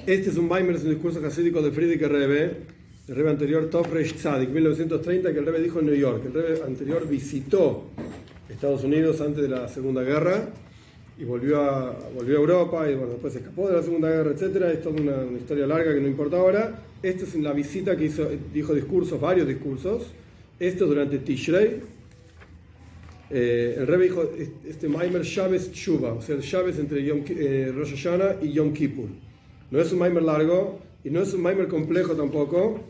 Este es un Maimer, es un discurso hasídico de Friedrich Rebbe, el Rebbe anterior Tov Reish Tzadik, 1930, que el Rebbe dijo en New York. El Rebbe anterior visitó Estados Unidos antes de la Segunda Guerra y volvió a Europa y bueno, después se escapó de la Segunda Guerra, etc. Es toda una historia larga que no importa ahora. Esta es la visita que hizo, dijo discursos, varios discursos. Esto durante Tishrei. El Rebbe dijo este Maimer Shabbos Tshuva, o sea, el Shabbos entre Rosh Hashanah y Yom Kippur. No es un Maimer largo y no es un Maimer complejo tampoco,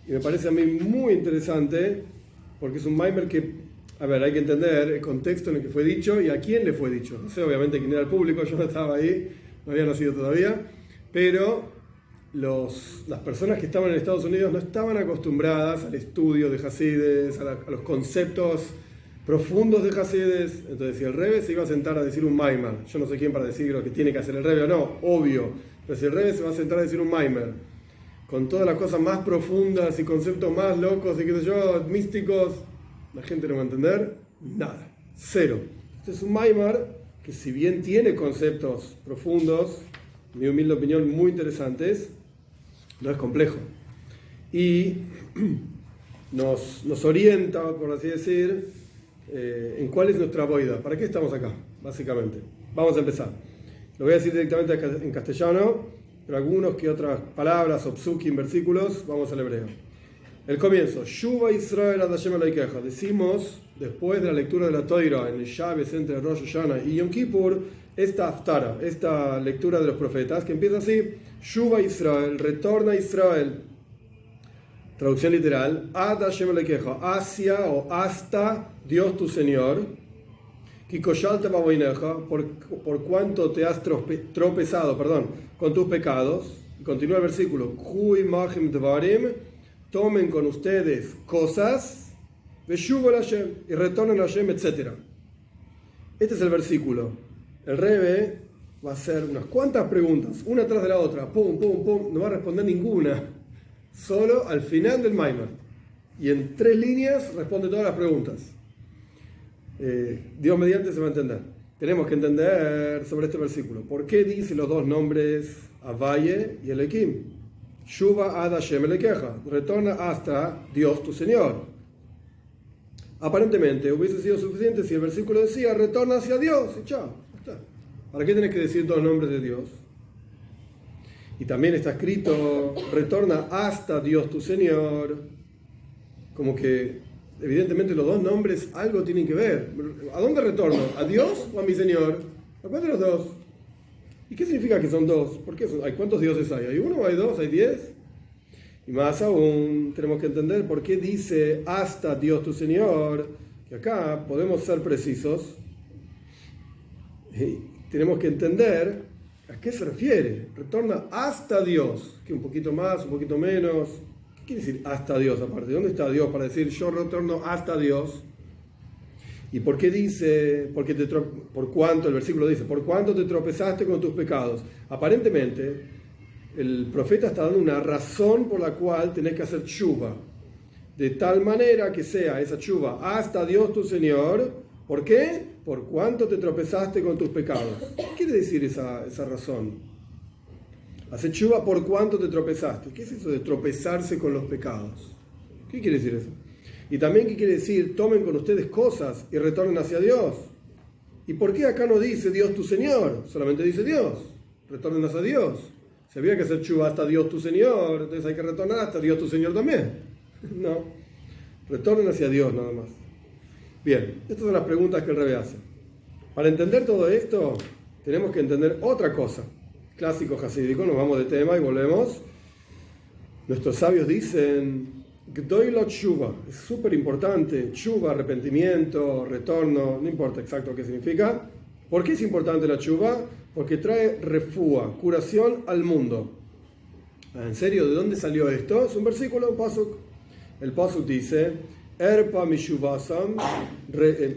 y me parece a mí muy interesante porque es un Maimer que, a ver, hay que entender el contexto en el que fue dicho y a quién le fue dicho. No sé, obviamente quién era el público, yo no estaba ahí, no había nacido todavía, pero las personas que estaban en Estados Unidos no estaban acostumbradas al estudio de Hasides, a los conceptos profundos de Hasides. Entonces, si el Rebbe se iba a sentar a decir un Maimer, yo no sé quién para decir lo que tiene que hacer el Rebbe o no, obvio, pero si el Rebbe se va a sentar a decir un Maimer con todas las cosas más profundas y conceptos más locos y qué sé yo, místicos, la gente no va a entender nada, cero. Este es un Maimer que, si bien tiene conceptos profundos, en mi humilde opinión, muy interesantes, no es complejo y nos orienta, por así decir, en cuál es nuestra boida, para qué estamos acá, básicamente. Vamos a empezar. Lo voy a decir directamente en castellano, pero algunos que otras palabras o psukim, versículos, vamos al hebreo. El comienzo. Shuva Israel ad Hashem Elokecha. Decimos, después de la lectura de la Toira en el Shabbos entre Rosh Hashanah y Yom Kippur, esta haftara, esta lectura de los profetas, que empieza así: Shuva Israel, retorna Israel. Traducción literal: Ad Hashem Elokecha, hacia o hasta Dios tu Señor. Por cuanto te has tropezado, con tus pecados. Y continúa el versículo: tomen con ustedes cosas, y retornen a Hashem, etc. Este es el versículo. El Rebbe va a hacer unas cuantas preguntas, una tras de la otra, pum, pum, pum, no va a responder ninguna, solo al final del Maimer. Y en 3 líneas responde todas las preguntas. Dios mediante se va a entender. Tenemos que entender sobre este versículo por qué dice los dos nombres Avaye y Elohim. Shuva ad Hashem Elokecha, retorna hasta Dios tu Señor. Aparentemente hubiese sido suficiente si el versículo decía retorna hacia Dios y chao, está. ¿Para qué tenés que decir dos nombres de Dios? Y también está escrito retorna hasta Dios tu Señor, como que evidentemente los dos nombres algo tienen que ver. ¿A dónde retorno? ¿A Dios o a mi Señor? ¿A cuál de los dos? ¿Y qué significa que son dos? ¿Por qué hay cuántos dioses hay? ¿Hay uno o hay dos? ¿Hay 10? Y más aún tenemos que entender por qué dice hasta Dios tu Señor, que acá podemos ser precisos y tenemos que entender a qué se refiere. Retorna hasta Dios, que un poquito más, un poquito menos. ¿Qué quiere decir hasta Dios aparte? ¿Dónde está Dios para decir yo retorno hasta Dios? ¿Y por qué dice, por cuánto, el versículo dice, por cuánto te tropezaste con tus pecados? Aparentemente, el profeta está dando una razón por la cual tenés que hacer tshuva, de tal manera que sea esa tshuva hasta Dios tu Señor. ¿Por qué? Por cuánto te tropezaste con tus pecados. ¿Qué quiere decir esa razón? Hacer tshuva por cuánto te tropezaste. ¿Qué es eso de tropezarse con los pecados? ¿Qué quiere decir eso? Y también, ¿qué quiere decir? Tomen con ustedes cosas y retornen hacia Dios. ¿Y por qué acá no dice Dios tu Señor? Solamente dice Dios. Retornen hacia Dios. Si había que hacer tshuva hasta Dios tu Señor, entonces hay que retornar hasta Dios tu Señor también. No. Retornen hacia Dios nada más. Bien, estas son las preguntas que el Rebbe hace. Para entender todo esto, tenemos que entender otra cosa. Clásico hasídico, nos vamos de tema y volvemos. Nuestros sabios dicen Gdoilot Tshuva, es súper importante. Tshuva, arrepentimiento, retorno, no importa exacto qué significa. ¿Por qué es importante la tshuva? Porque trae refúa, curación al mundo. ¿En serio? ¿De dónde salió esto? Es un versículo, un pasuk. El pasuk dice Erpa mishuvasam,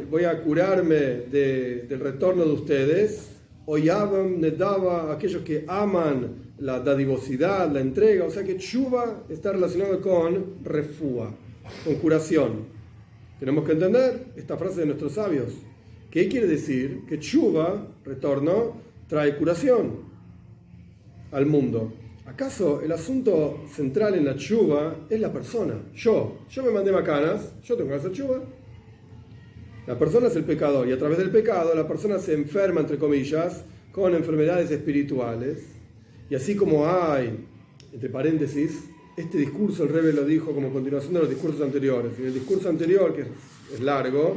voy a curarme del retorno de ustedes. Oyabam nedava, aquellos que aman la dadivosidad, la entrega. O sea que tshuva está relacionado con refúa, con curación. Tenemos que entender esta frase de nuestros sabios. ¿Qué quiere decir? Que tshuva, retorno, trae curación al mundo. ¿Acaso el asunto central en la tshuva es la persona? Yo me mandé macanas, yo tengo que hacer tshuva. La persona es el pecador y a través del pecado la persona se enferma, entre comillas, con enfermedades espirituales. Y así como hay, entre paréntesis, este discurso el Rebbe lo dijo como continuación de los discursos anteriores. En el discurso anterior, que es largo,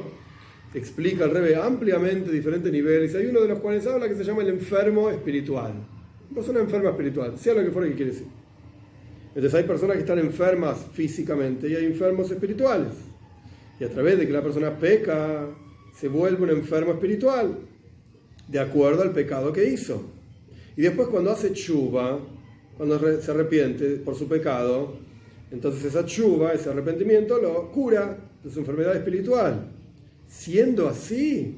explica el Rebbe ampliamente diferentes niveles. Hay uno de los cuales habla que se llama el enfermo espiritual. Una persona enferma espiritual, sea lo que fuera que quiere decir. Entonces hay personas que están enfermas físicamente y hay enfermos espirituales. Y a través de que la persona peca, se vuelve un enfermo espiritual, de acuerdo al pecado que hizo. Y después cuando hace tshuva, cuando se arrepiente por su pecado, entonces esa tshuva, ese arrepentimiento, lo cura de su enfermedad espiritual. Siendo así,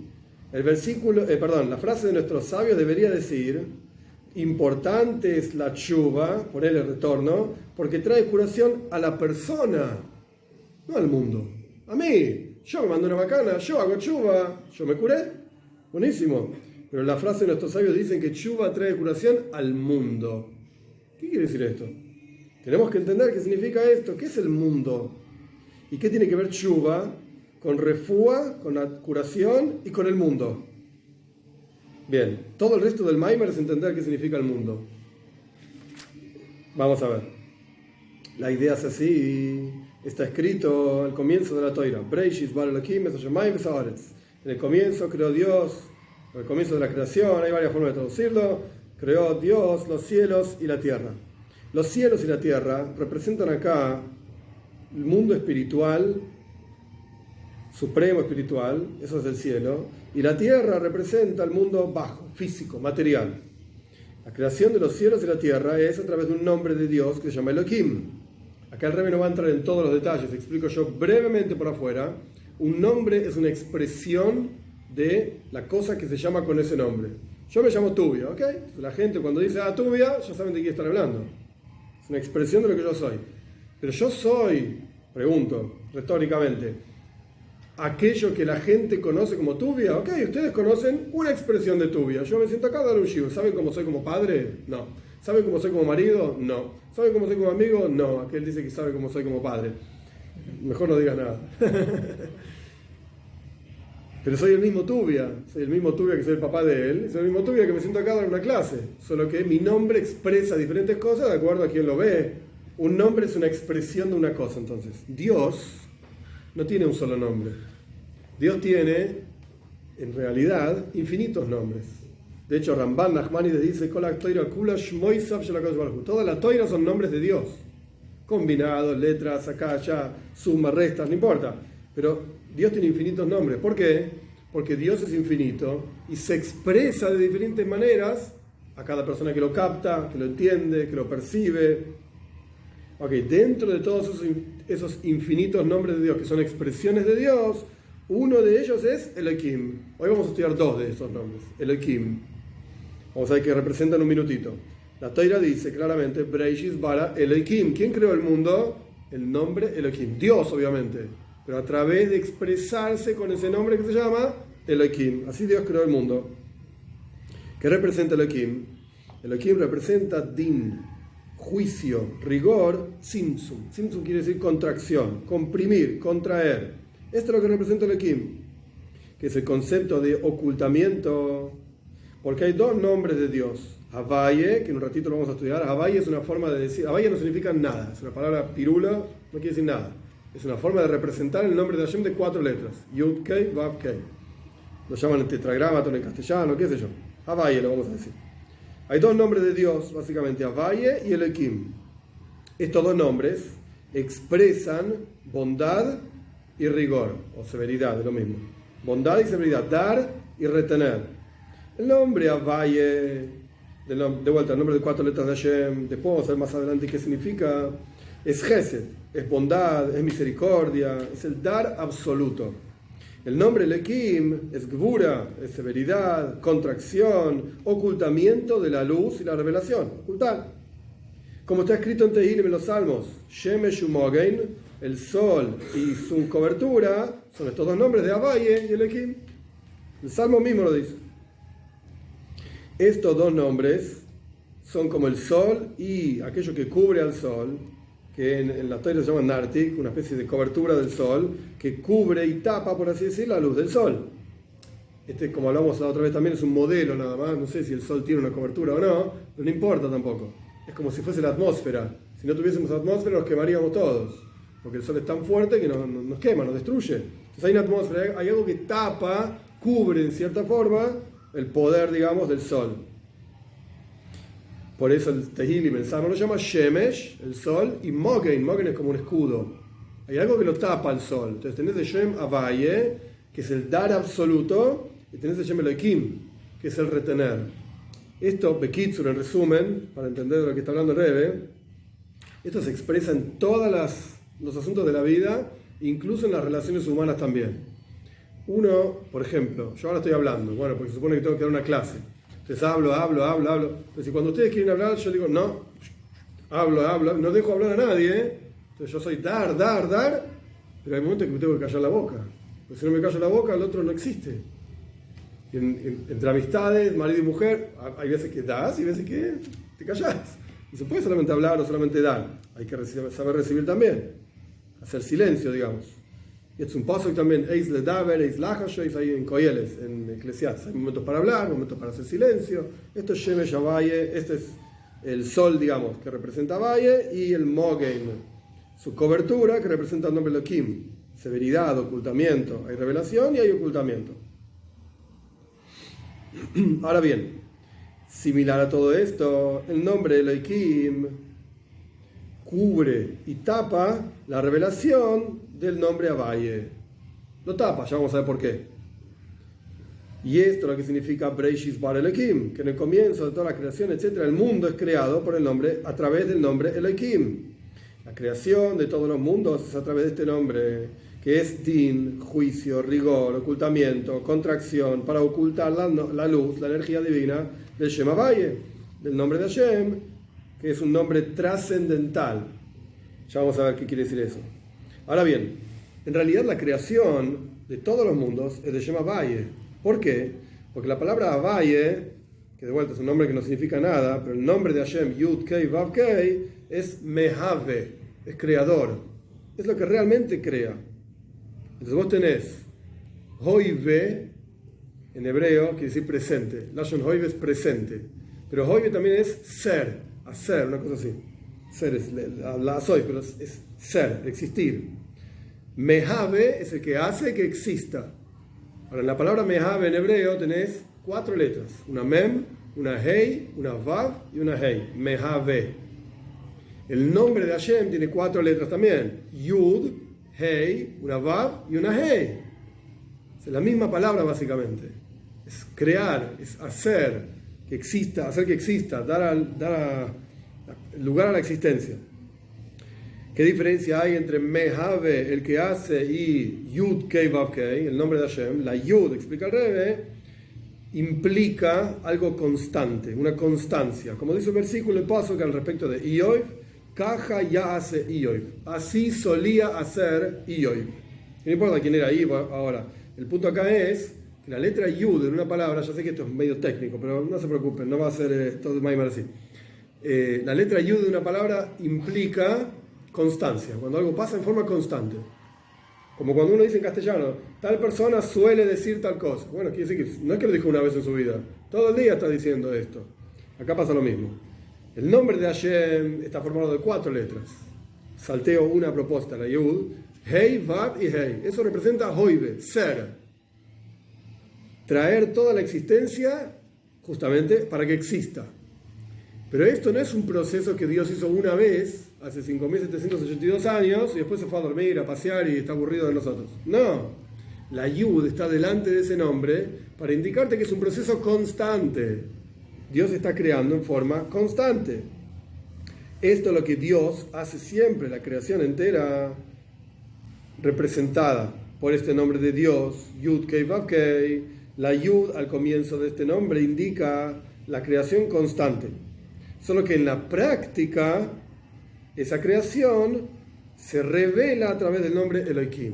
la frase de nuestros sabios debería decir: importante es la tshuva, ponerle retorno, porque trae curación a la persona, no al mundo. A mí, yo me mando una macana, yo hago tshuva, yo me curé, buenísimo. Pero la frase de nuestros sabios dicen que tshuva trae curación al mundo. ¿Qué quiere decir esto? Tenemos que entender qué significa esto, qué es el mundo y qué tiene que ver tshuva con refúa, con la curación y con el mundo. Bien, todo el resto del Maimer es entender qué significa el mundo. Vamos a ver. La idea es así, está escrito al comienzo de la Toira. Breishis bar Elohim es Hashemayim v'haaretz. En el comienzo creó Dios, al comienzo de la creación, hay varias formas de traducirlo. Creó Dios los cielos y la tierra. Los cielos y la tierra representan acá el mundo espiritual, supremo espiritual, eso es el cielo, y la tierra representa el mundo bajo, físico, material. La creación de los cielos y la tierra es a través de un nombre de Dios que se llama Elohim. Acá el Rebbe no va a entrar en todos los detalles, explico yo brevemente por afuera. Un nombre es una expresión de la cosa que se llama con ese nombre. Yo me llamo Tubia, ¿ok? La gente cuando dice, Tubia, ya saben de quién están hablando. Es una expresión de lo que yo soy. Pero yo soy, pregunto, retóricamente, aquello que la gente conoce como Tubia, ¿ok? Ustedes conocen una expresión de Tubia. Yo me siento acá a dar un shiur. ¿Saben cómo soy como padre? No. ¿Saben cómo soy como marido? No. ¿Saben cómo soy como amigo? No. Aquel dice que sabe cómo soy como padre. Mejor no digas nada. Pero soy el mismo Tubia que soy el papá de él, soy el mismo Tubia que me siento acá a dar una clase, solo que mi nombre expresa diferentes cosas de acuerdo a quien lo ve. Un nombre es una expresión de una cosa, entonces. Dios no tiene un solo nombre. Dios tiene, en realidad, infinitos nombres. De hecho, Ramban Nachmanides dice, toda la toira son nombres de Dios. Combinados, letras, acá, allá, suma, restas, no importa. Pero Dios tiene infinitos nombres. ¿Por qué? Porque Dios es infinito y se expresa de diferentes maneras a cada persona que lo capta, que lo entiende, que lo percibe. Ok, dentro de todos esos infinitos nombres de Dios, que son expresiones de Dios, uno de ellos es Elohim. Hoy vamos a estudiar dos de esos nombres. Elohim. Vamos a ver que representan un minutito. La Toira dice claramente, Breishis bara Elohim. ¿Quién creó el mundo? El nombre Elohim. Dios, obviamente. Pero a través de expresarse con ese nombre que se llama Elohim. Así Dios creó el mundo. ¿Qué representa Elohim? Elohim representa din, juicio, rigor, simsum. Simsum quiere decir contracción, comprimir, contraer. Esto es lo que representa Elohim, que es el concepto de ocultamiento. Porque hay dos nombres de Dios. Havaye, que en un ratito lo vamos a estudiar. Havaye es una forma de decir, Havaye no significa nada, es una palabra pirula, no quiere decir nada. Es una forma de representar el nombre de Hashem de 4 letras. Yud Kei, Vav Kei. Lo llaman el tetragramaton en castellano, qué sé yo. Havaye lo vamos a decir. Hay dos nombres de Dios, básicamente, Havaye y Elohim. Estos dos nombres expresan bondad y rigor, o severidad, es lo mismo. Bondad y severidad, dar y retener. El nombre Havaye, de vuelta, el nombre de 4 letras de Hashem, después vamos a ver más adelante qué significa. Es Gesed, es bondad, es misericordia, es el dar absoluto. El nombre Elohim es Gvura, es severidad, contracción, ocultamiento de la luz y la revelación. Ocultar. Como está escrito en Tehilim en los Salmos, Shemesh u'Mogen, el sol y su cobertura, son estos dos nombres de Havaye y Elohim. El Salmo mismo lo dice. Estos dos nombres son como el sol y aquello que cubre al sol, que en la Torá se llama Nartik, una especie de cobertura del sol, que cubre y tapa, por así decir, la luz del sol. Como hablamos la otra vez también, es un modelo nada más, no sé si el sol tiene una cobertura o no, pero no importa tampoco. Es como si fuese la atmósfera. Si no tuviésemos atmósfera nos quemaríamos todos, porque el sol es tan fuerte que nos quema, nos destruye. Entonces hay una atmósfera, hay algo que tapa, cubre en cierta forma el poder, digamos, del sol. Por eso el Tehillim, el Salmo, lo llama Shemesh, el sol, y Mogen es como un escudo. Hay algo que lo tapa al sol. Entonces tenés el Shem Havaye, que es el dar absoluto, y tenés el Shem Elohim, que es el retener. Esto, Bekitsur, en resumen, para entender de lo que está hablando Rebbe, esto se expresa en todos los asuntos de la vida, incluso en las relaciones humanas también. Uno, por ejemplo, yo ahora estoy hablando, bueno, porque se supone que tengo que dar una clase. Entonces hablo. Pero si cuando ustedes quieren hablar, yo digo, no, hablo, no dejo hablar a nadie. Entonces yo soy dar, pero hay momentos que me tengo que callar la boca. Porque si no me callo la boca, el otro no existe. Y entre amistades, marido y mujer, hay veces que das y veces que te callas. No se puede solamente hablar o solamente dar. Hay que saber recibir también. Hacer silencio, digamos. Y es un paso también, Eis Ledaber, Eis Lachashois, ahí en Koyeles, en Eclesiastes. Hay momentos para hablar, momentos para hacer silencio. Esto es Shemesh Havaye, este es el sol, digamos, que representa Havaye, y el Mogen, su cobertura, que representa el nombre Elohim. Severidad, ocultamiento. Hay revelación y hay ocultamiento. Ahora bien, similar a todo esto, el nombre Elohim cubre y tapa la revelación del nombre Havaye. Lo tapa, ya vamos a ver por qué. Y esto es lo que significa Breishis Bar Elohim, que en el comienzo de toda la creación, etc., el mundo es creado por el nombre, a través del nombre Elohim. La creación de todos los mundos es a través de este nombre, que es Din, juicio, rigor, ocultamiento, contracción, para ocultar la luz, la energía divina del Shem Havaye, del nombre de Hashem, que es un nombre trascendental. Ya vamos a ver qué quiere decir eso. Ahora bien, en realidad la creación de todos los mundos es de Shem Havaye. ¿Por qué? Porque la palabra Havaye, que de vuelta es un nombre que no significa nada, pero el nombre de Hashem, Yud Kei Vav Kei, es Mehave, es creador. Es lo que realmente crea. Entonces vos tenés Hoive, en hebreo quiere decir presente. Lashon Hoive es presente. Pero Hoive también es ser, hacer, una cosa así. Ser es la soy, pero es ser, existir. Mehave es el que hace que exista. Ahora, en la palabra Mehave en hebreo tenés 4 letras. Una Mem, una Hei, una Vav y una Hei. Mehave. El nombre de Hashem tiene 4 letras también. Yud, Hei, una Vav y una Hei. Es la misma palabra básicamente. Es crear, es hacer que exista, hacer que exista, dar lugar a la existencia. ¿Qué diferencia hay entre Mehave, el que hace, y Yud Kei Vav Kei, el nombre de Hashem? La Yud, explica el Rebbe, implica algo constante, una constancia. Como dice el versículo, el paso que al respecto de Ioiv, Kaja ya hace Ioiv. Así solía hacer Ioiv. No importa quién era Ioiv ahora. El punto acá es que la letra Yud en una palabra, ya sé que esto es medio técnico, pero no se preocupen, no va a ser todo Maimar así. La letra Yud de una palabra implica constancia, cuando algo pasa en forma constante. Como cuando uno dice en castellano, tal persona suele decir tal cosa. Bueno, quiere decir que no es que lo dijo una vez en su vida, todo el día está diciendo esto. Acá pasa lo mismo. El nombre de Hashem está formado de 4 letras. Salteo una propuesta, la Yud, Hei, Vav y Hei. Eso representa Hoive, ser. Traer toda la existencia justamente para que exista. Pero esto no es un proceso que Dios hizo una vez, hace 5.782 años, y después se fue a dormir, a pasear y está aburrido de nosotros. No, la Yud está delante de ese nombre para indicarte que es un proceso constante. Dios está creando en forma constante. Esto es lo que Dios hace siempre, la creación entera representada por este nombre de Dios, Yud Kei Vav Kei. La Yud al comienzo de este nombre indica la creación constante. Solo que en la práctica, esa creación se revela a través del nombre Elohim.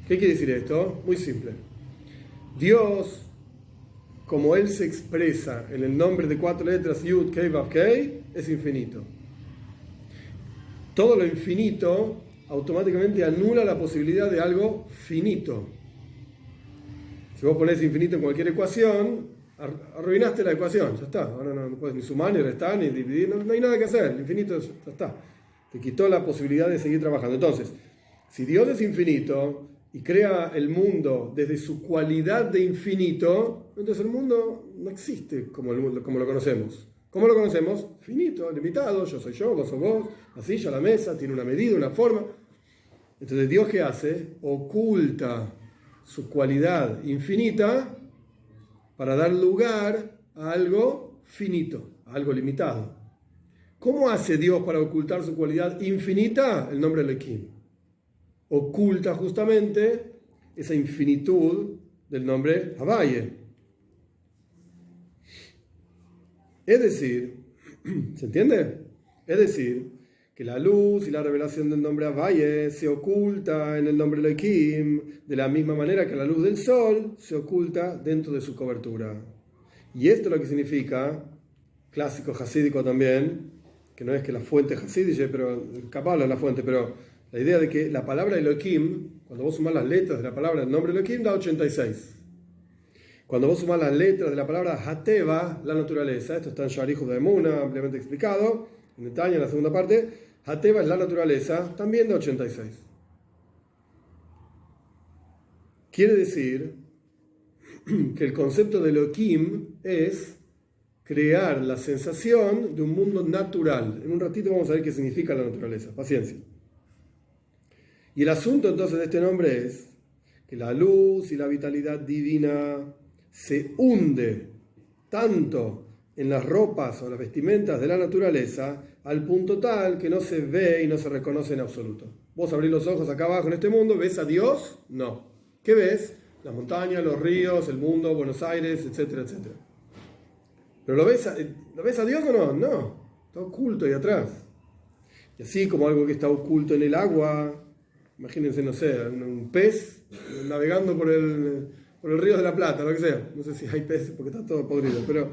¿Qué quiere decir esto? Muy simple. Dios como Él se expresa en el nombre de 4 letras Yud, Kei, Vav, Kei, es infinito. Todo lo infinito automáticamente anula la posibilidad de algo finito. Si vos ponés infinito en cualquier ecuación, arruinaste la ecuación, ya está. Ahora no puedes ni sumar, ni restar, ni dividir, no hay nada que hacer. El infinito ya está. Te quitó la posibilidad de seguir trabajando. Entonces, si Dios es infinito y crea el mundo desde su cualidad de infinito, entonces el mundo no existe como lo conocemos. ¿Cómo lo conocemos? Finito, limitado, yo soy yo, vos sos vos, la silla, la mesa, tiene una medida, una forma. Entonces, ¿Dios qué hace? Oculta su cualidad infinita para dar lugar a algo finito, a algo limitado. ¿Cómo hace Dios para ocultar su cualidad infinita? El nombre Elohim. Oculta justamente esa infinitud del nombre Havaye. Es decir, ¿se entiende? Es decir, que la luz y la revelación del nombre Havaye se oculta en el nombre Elohim de la misma manera que la luz del sol se oculta dentro de su cobertura. Y esto es lo que significa, clásico hasídico también, que no es que la fuente hasídica, pero capaz es la fuente, pero la idea de que la palabra Elohim, cuando vos sumás las letras de la palabra del nombre Elohim, da 86. Cuando vos sumás las letras de la palabra Hateva, la naturaleza, esto está en Sharihu de Emuna, ampliamente explicado, en detalle en la segunda parte, Hateva es la naturaleza, también de 86. Quiere decir que el concepto de Elohim es crear la sensación de un mundo natural. En un ratito vamos a ver qué significa la naturaleza. Paciencia. Y el asunto entonces de este nombre es que la luz y la vitalidad divina se hunde tanto en las ropas o las vestimentas de la naturaleza al punto tal que no se ve y no se reconoce en absoluto. Vos abrís los ojos acá abajo en este mundo, ¿ves a Dios? No. ¿Qué ves? Las montañas, los ríos, el mundo, Buenos Aires, etcétera, etcétera. ¿Pero lo ves a Dios o no? No. Está oculto ahí atrás. Y así como algo que está oculto en el agua, imagínense, no sé, un pez navegando por el río de la Plata, lo que sea. No sé si hay peces porque está todo podrido, pero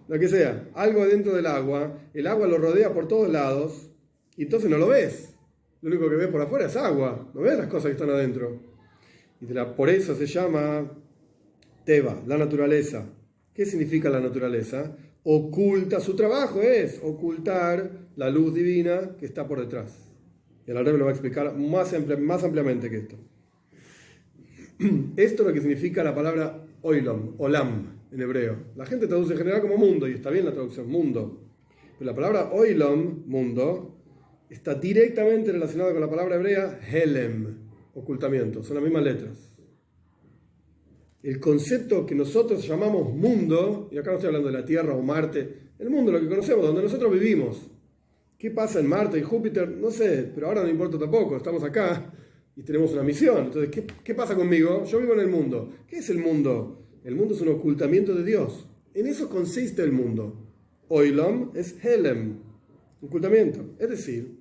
lo que sea. Algo dentro del agua, el agua lo rodea por todos lados y entonces no lo ves. Lo único que ves por afuera es agua, no ves las cosas que están adentro. Y por eso se llama Teva, la naturaleza. ¿Qué significa la naturaleza? Oculta, su trabajo es ocultar la luz divina que está por detrás. Y el Rebbe lo va a explicar más ampliamente que esto. Esto es lo que significa la palabra olam en hebreo. La gente traduce en general como mundo, y está bien la traducción, mundo. Pero la palabra olam, mundo, está directamente relacionada con la palabra hebrea helem, ocultamiento. Son las mismas letras. El concepto que nosotros llamamos mundo, y acá no estoy hablando de la Tierra o Marte, el mundo, lo que conocemos, donde nosotros vivimos. ¿Qué pasa en Marte y Júpiter? No sé, pero ahora no importa tampoco, estamos acá y tenemos una misión. Entonces, ¿qué pasa conmigo? Yo vivo en el mundo. ¿Qué es el mundo? El mundo es un ocultamiento de Dios. En eso consiste el mundo. Oilam es helem, ocultamiento. Es decir,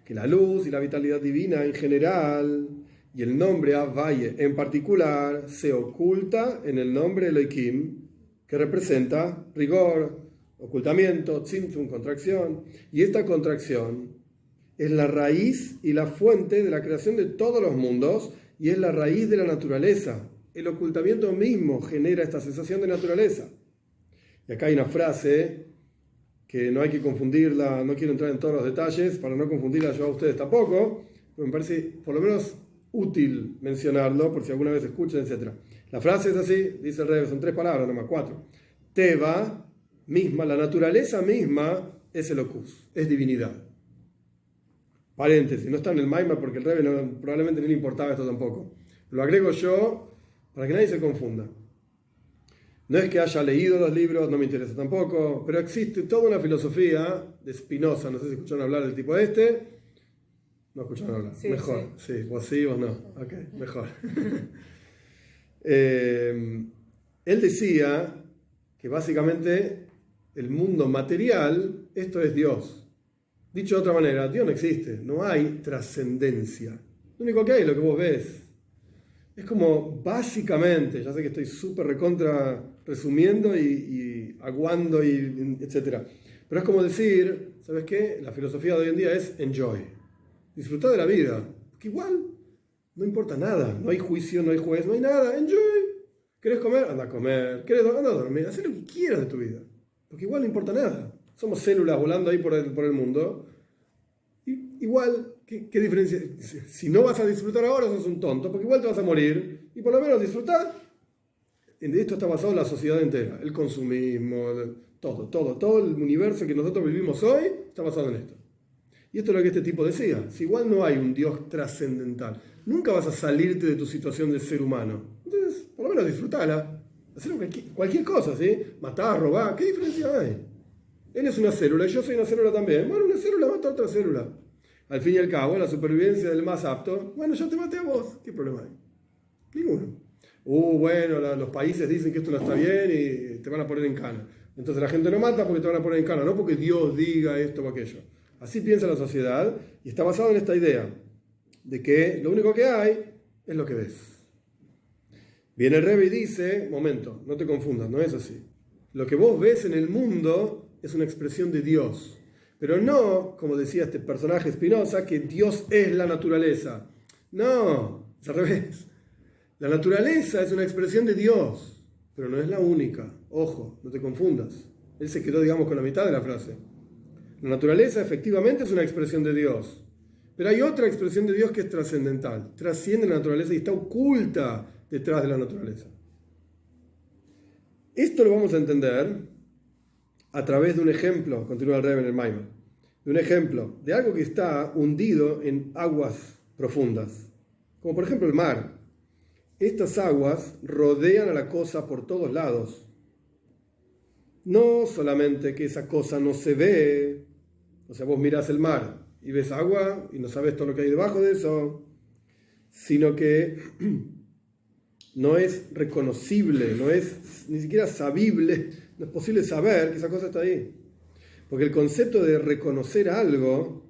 que la luz y la vitalidad divina en general y el nombre Havaye en particular se oculta en el nombre Elohim, que representa rigor, ocultamiento, tzimtzum, contracción. Y esta contracción es la raíz y la fuente de la creación de todos los mundos y es la raíz de la naturaleza. El ocultamiento mismo genera esta sensación de naturaleza. Y acá hay una frase que no hay que confundirla, no quiero entrar en todos los detalles para no confundirla yo a ustedes tampoco, pero me parece por lo menos útil mencionarlo por si alguna vez escuchan, etc. La frase es así, dice el Rebbe, son 3 palabras, nomás 4. Teva misma, la naturaleza misma es Elokus, es divinidad. Paréntesis, no está en el Maimar porque el Rebbe probablemente no le importaba esto tampoco. Lo agrego yo para que nadie se confunda. No es que haya leído los libros, no me interesa tampoco, pero existe toda una filosofía de Spinoza, no sé si escucharon hablar del tipo este. No escucharon hablar, sí, mejor, sí, vos sí, vos no, ok, mejor. Él decía que básicamente el mundo material, esto es Dios. Dicho de otra manera, Dios no existe, no hay trascendencia. Lo único que hay es lo que vos ves. Es como básicamente, ya sé que estoy súper recontra resumiendo y aguando y etcétera, pero es como decir, ¿sabes qué? La filosofía de hoy en día es enjoy, disfrutar de la vida, porque igual no importa nada, no hay juicio, no hay juez, no hay nada, enjoy. ¿Querés comer? Anda a comer. ¿Querés anda a dormir? Haz lo que quieras de tu vida, porque igual no importa nada. Somos células volando ahí por el mundo. Igual, ¿qué diferencia? Si no vas a disfrutar ahora, sos un tonto, porque igual te vas a morir, y por lo menos disfrutar. En esto está basado en la sociedad entera, el consumismo, todo el universo que nosotros vivimos hoy está basado en esto. Y esto es lo que este tipo decía, si igual no hay un Dios trascendental, nunca vas a salirte de tu situación de ser humano. Entonces, por lo menos disfrutala, hacer cualquier cosa, ¿sí? Matar, robar, ¿qué diferencia hay? Él es una célula y yo soy una célula también. Bueno, una célula mata a otra célula. Al fin y al cabo, la supervivencia del más apto, bueno, yo te maté a vos, ¿qué problema hay? Ninguno. Bueno, los países dicen que esto no está bien y te van a poner en cana. Entonces la gente no mata porque te van a poner en cana, no porque Dios diga esto o aquello. Así piensa la sociedad y está basado en esta idea de que lo único que hay es lo que ves. Viene el Rebbe y dice, momento, no te confundas, no es así. Lo que vos ves en el mundo es una expresión de Dios. Pero no, como decía este personaje Spinoza, que Dios es la naturaleza. No, es al revés. La naturaleza es una expresión de Dios, pero no es la única. Ojo, no te confundas. Él se quedó, digamos, con la mitad de la frase. La naturaleza efectivamente es una expresión de Dios, pero hay otra expresión de Dios que es trascendental. Trasciende la naturaleza y está oculta detrás de la naturaleza. Esto lo vamos a entender a través de un ejemplo, continúa el Rebbe en el Maimon, de un ejemplo de algo que está hundido en aguas profundas, como por ejemplo el mar. Estas aguas rodean a la cosa por todos lados. No solamente que esa cosa no se ve, o sea, vos mirás el mar y ves agua y no sabes todo lo que hay debajo de eso, sino que no es reconocible, no es ni siquiera sabible, no es posible saber que esa cosa está ahí. Porque el concepto de reconocer algo,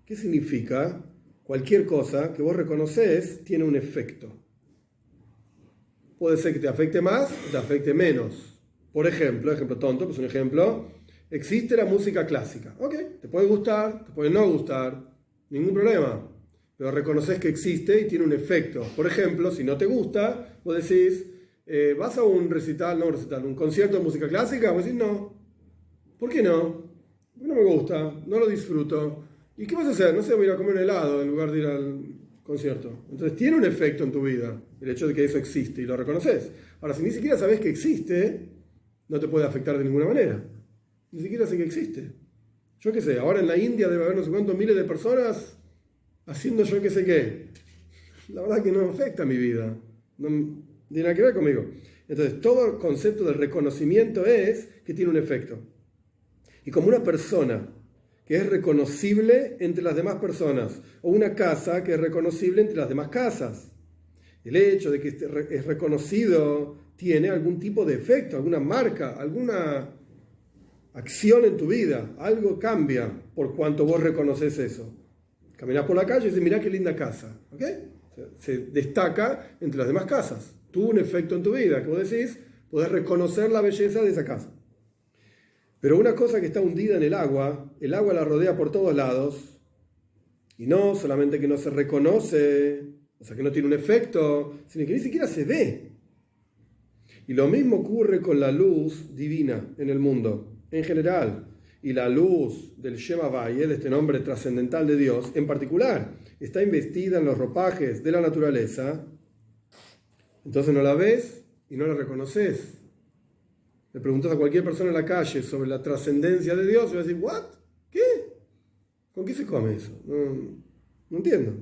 ¿qué significa? Cualquier cosa que vos reconoces tiene un efecto. Puede ser que te afecte más o te afecte menos. Por ejemplo tonto, pues un ejemplo, existe la música clásica. Ok, te puede gustar, te puede no gustar, ningún problema. Pero reconoces que existe y tiene un efecto. Por ejemplo, si no te gusta, vos decís, vas a un un concierto de música clásica, vos decís no. ¿Por qué no? Porque no me gusta, no lo disfruto. ¿Y qué vas a hacer? No sé, voy a ir a comer un helado en lugar de ir al concierto. Entonces tiene un efecto en tu vida el hecho de que eso existe y lo reconoces. Ahora, si ni siquiera sabes que existe, no te puede afectar de ninguna manera. Ni siquiera sé que existe. Yo qué sé, ahora en la India debe haber no sé cuántos miles de personas haciendo yo qué sé qué. La verdad que no afecta a mi vida. No tiene nada que ver conmigo. Entonces, todo el concepto del reconocimiento es que tiene un efecto. Y como una persona que es reconocible entre las demás personas, o una casa que es reconocible entre las demás casas. El hecho de que es reconocido tiene algún tipo de efecto, alguna marca, alguna acción en tu vida. Algo cambia por cuanto vos reconoces eso. Caminás por la calle y dices, mirá qué linda casa. ¿Okay? Se destaca entre las demás casas. Tuvo un efecto en tu vida, que vos decís, podés reconocer la belleza de esa casa. Pero una cosa que está hundida en el agua la rodea por todos lados, y no solamente que no se reconoce, o sea que no tiene un efecto, sino que ni siquiera se ve. Y lo mismo ocurre con la luz divina en el mundo, en general, y la luz del Shem Havai, de este nombre trascendental de Dios, en particular, está investida en los ropajes de la naturaleza, entonces no la ves y no la reconoces. Le preguntas a cualquier persona en la calle sobre la trascendencia de Dios y va a decir, ¿what? ¿Qué? ¿Con qué se come eso? No entiendo.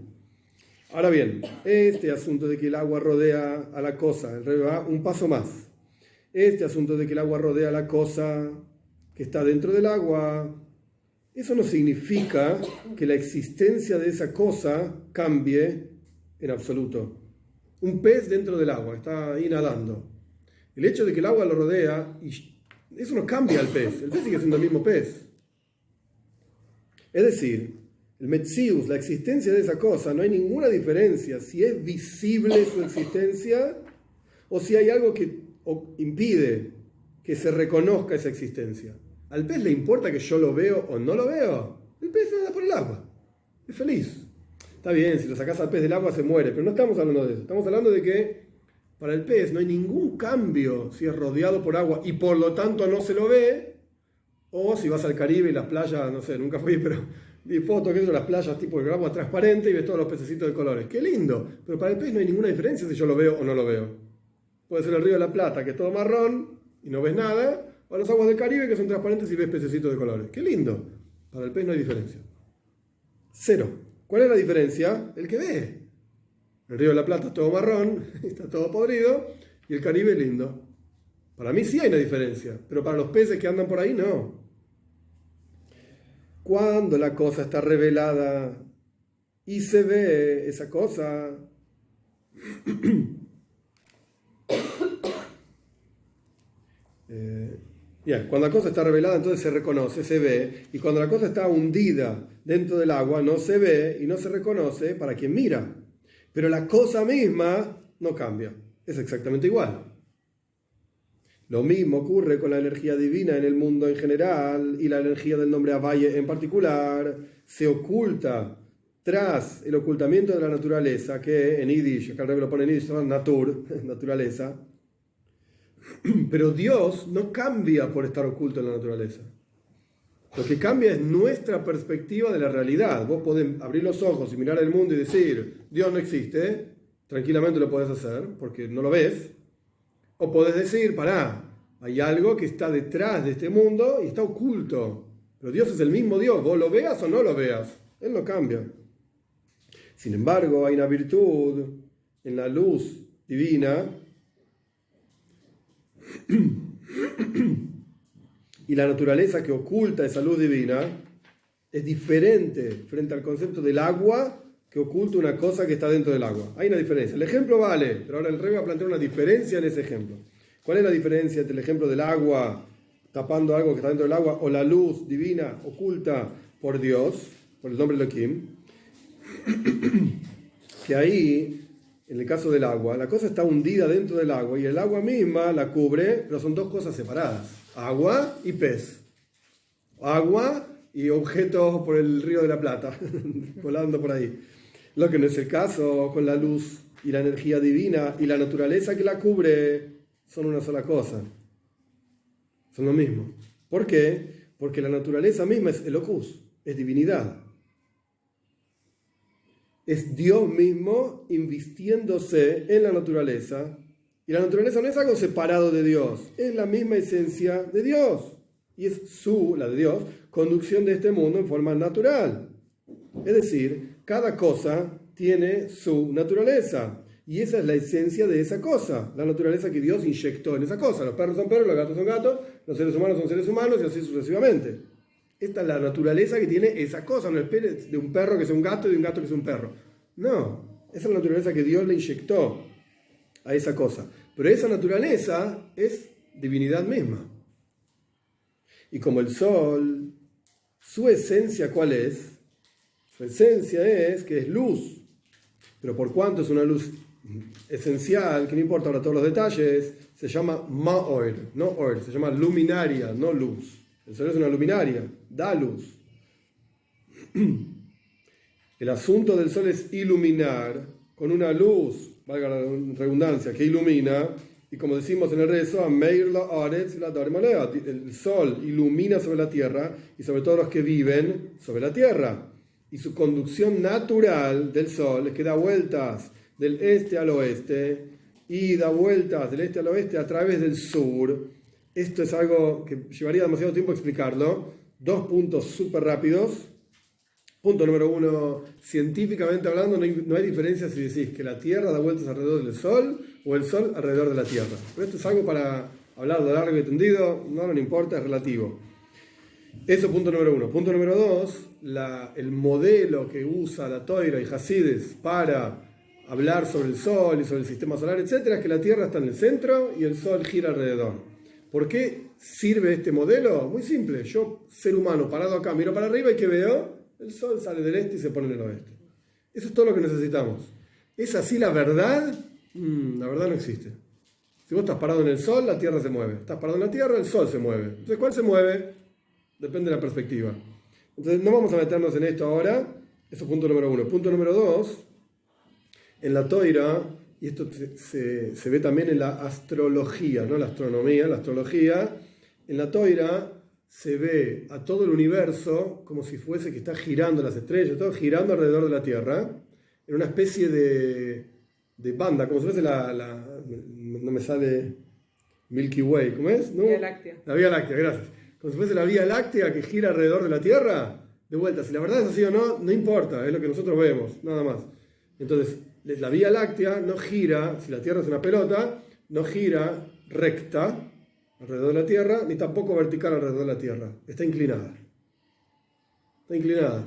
Ahora bien, este asunto de que el agua rodea a la cosa, el Rebbe va un paso más. Este asunto de que el agua rodea a la cosa que está dentro del agua, eso no significa que la existencia de esa cosa cambie en absoluto. Un pez dentro del agua, está ahí nadando. El hecho de que el agua lo rodea, eso no cambia al pez. El pez sigue siendo el mismo pez. Es decir, el Metzius, la existencia de esa cosa, no hay ninguna diferencia si es visible su existencia o si hay algo que impide que se reconozca esa existencia. ¿Al pez le importa que yo lo veo o no lo veo? El pez nada por el agua, es feliz. Está bien, si lo sacás al pez del agua se muere, pero no estamos hablando de eso. Estamos hablando de que para el pez no hay ningún cambio si es rodeado por agua y por lo tanto no se lo ve, o si vas al Caribe y las playas, no sé, nunca fui, pero vi fotos que son las playas tipo de agua transparente y ves todos los pececitos de colores. ¡Qué lindo! Pero para el pez no hay ninguna diferencia si yo lo veo o no lo veo. Puede ser el río de la Plata, que es todo marrón y no ves nada, o las aguas del Caribe que son transparentes y ves pececitos de colores. ¡Qué lindo! Para el pez no hay diferencia. Cero. ¿Cuál es la diferencia? El que ve. El río de la Plata es todo marrón, está todo podrido, y el Caribe es lindo. Para mí sí hay una diferencia, pero para los peces que andan por ahí no. Cuando la cosa está revelada y se ve esa cosa, cuando la cosa está revelada entonces se reconoce, se ve, y cuando la cosa está hundida dentro del agua no se ve y no se reconoce para quien mira, pero la cosa misma no cambia, es exactamente igual. Lo mismo ocurre con la energía divina en el mundo en general y la energía del nombre Avaye en particular. Se oculta tras el ocultamiento de la naturaleza, que en Yiddish, acá el Rebbe lo pone en Yiddish, se llama Natur, naturaleza. Pero Dios no cambia por estar oculto en la naturaleza. Lo que cambia es nuestra perspectiva de la realidad. Vos podés abrir los ojos y mirar el mundo y decir, Dios no existe, tranquilamente lo podés hacer porque no lo ves. O podés decir, pará, hay algo que está detrás de este mundo y está oculto. Pero Dios es el mismo Dios, vos lo veas o no lo veas, Él no cambia. Sin embargo, hay una virtud en la luz divina y la naturaleza que oculta esa luz divina es diferente frente al concepto del agua que oculta una cosa que está dentro del agua. Hay una diferencia. El ejemplo vale, pero ahora el Rebbe va a plantear una diferencia en ese ejemplo. ¿Cuál es la diferencia entre el ejemplo del agua tapando algo que está dentro del agua o la luz divina oculta por Dios, por el nombre de Elohim? Que ahí, en el caso del agua, la cosa está hundida dentro del agua y el agua misma la cubre, pero son dos cosas separadas. Agua y pez. Agua y objetos por el río de la Plata, volando por ahí. Lo que no es el caso con la luz y la energía divina y la naturaleza que la cubre son una sola cosa. Son lo mismo. ¿Por qué? Porque la naturaleza misma es Elohus, es divinidad. Es Dios mismo invistiéndose en la naturaleza. Y la naturaleza no es algo separado de Dios, es la misma esencia de Dios. Y es la de Dios, conducción de este mundo en forma natural. Es decir, cada cosa tiene su naturaleza. Y esa es la esencia de esa cosa, la naturaleza que Dios inyectó en esa cosa. Los perros son perros, los gatos son gatos, los seres humanos son seres humanos y así sucesivamente. Esta es la naturaleza que tiene esa cosa. No esperes de un perro que sea un gato y de un gato que sea un perro. No, esa es la naturaleza que Dios le inyectó a esa cosa. Pero esa naturaleza es divinidad misma. Y como el sol, su esencia, ¿cuál es? Su esencia es que es luz. Pero por cuanto es una luz esencial, que no importa ahora todos los detalles, se llama ma'or, no or, se llama luminaria, no luz. El sol es una luminaria, da luz. El asunto del sol es iluminar con una luz, valga la redundancia, que ilumina, y como decimos en el rezo, el sol ilumina sobre la tierra y sobre todos los que viven sobre la tierra. Y su conducción natural del sol es que da vueltas del este al oeste y da vueltas del este al oeste a través del sur. Esto es algo que llevaría demasiado tiempo explicarlo. 2 puntos súper rápidos. Punto número 1, científicamente hablando, no hay diferencia si decís que la Tierra da vueltas alrededor del Sol o el Sol alrededor de la Tierra. Pero esto es algo para hablar de largo y tendido, no importa, es relativo. Eso punto número 1. Punto número 2, el modelo que usa la Toira y Hasides para hablar sobre el Sol y sobre el sistema solar, etc., es que la Tierra está en el centro y el Sol gira alrededor. ¿Por qué sirve este modelo? Muy simple. Yo, ser humano, parado acá, miro para arriba y ¿qué veo? El sol sale del este y se pone en el oeste. Eso es todo lo que necesitamos. ¿Es así la verdad? La verdad no existe. Si vos estás parado en el sol, la tierra se mueve. Estás parado en la tierra, el sol se mueve. Entonces, ¿cuál se mueve? Depende de la perspectiva. Entonces, no vamos a meternos en esto ahora. Eso es punto número 1. Punto número 2. En la Toira, y esto se ve también en la astrología, no la astronomía, la astrología. En la Toira se ve a todo el universo como si fuese que está girando las estrellas, todo girando alrededor de la Tierra, en una especie de banda, como si fuese no me sale Milky Way, ¿cómo es? ¿No? Vía Láctea. La Vía Láctea, gracias. Como si fuese la Vía Láctea que gira alrededor de la Tierra. De vuelta, si la verdad es así o no, no importa, es lo que nosotros vemos, nada más. Entonces, la Vía Láctea no gira, si la Tierra es una pelota, no gira recta alrededor de la Tierra, ni tampoco vertical alrededor de la Tierra. Está inclinada. Está inclinada.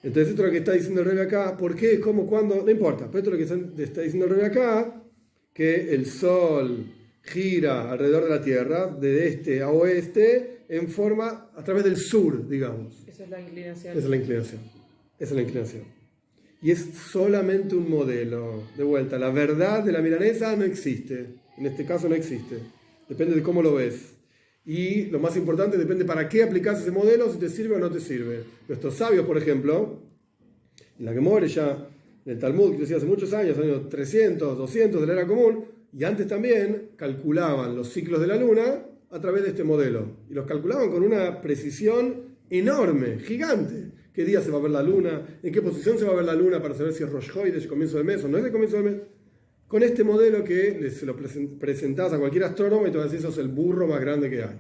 Entonces esto es lo que está diciendo el Rebbe acá. ¿Por qué? ¿Cómo? ¿Cuándo? No importa. Pero esto es lo que está diciendo el Rebbe acá, que el Sol gira alrededor de la Tierra, de este a oeste, en forma, a través del sur, digamos. Esa es la inclinación. Esa es la inclinación. Esa es la inclinación. Y es solamente un modelo. De vuelta, la verdad de la milanesa no existe. En este caso no existe. Depende de cómo lo ves. Y lo más importante, depende para qué aplicas ese modelo, si te sirve o no te sirve. Nuestros sabios, por ejemplo, en la Gemara ya, en el Talmud, que decía hace muchos años, años 300, 200 de la era común, y antes también calculaban los ciclos de la luna a través de este modelo. Y los calculaban con una precisión enorme, gigante. ¿Qué día se va a ver la luna? ¿En qué posición se va a ver la luna para saber si es Rosh Chodesh, comienzo del mes o no es el comienzo del mes? Con este modelo que se lo presentás a cualquier astrónomo y te vas a decir, sos el burro más grande que hay.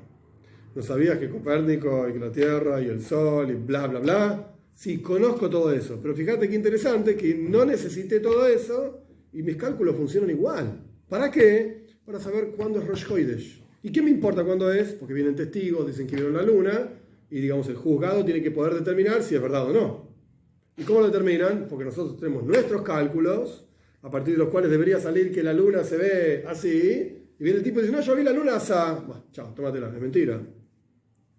¿No sabías que Copérnico y que la Tierra y el Sol y bla, bla, bla? Sí, conozco todo eso. Pero fíjate qué interesante que no necesité todo eso y mis cálculos funcionan igual. ¿Para qué? Para saber cuándo es Rosh Chodesh. ¿Y qué me importa cuándo es? Porque vienen testigos, dicen que vieron la luna y digamos el juzgado tiene que poder determinar si es verdad o no. ¿Y cómo lo determinan? Porque nosotros tenemos nuestros cálculos a partir de los cuales debería salir que la luna se ve así, y viene el tipo y dice, no, yo vi la luna asá. Bueno, chao, tómatela, es mentira.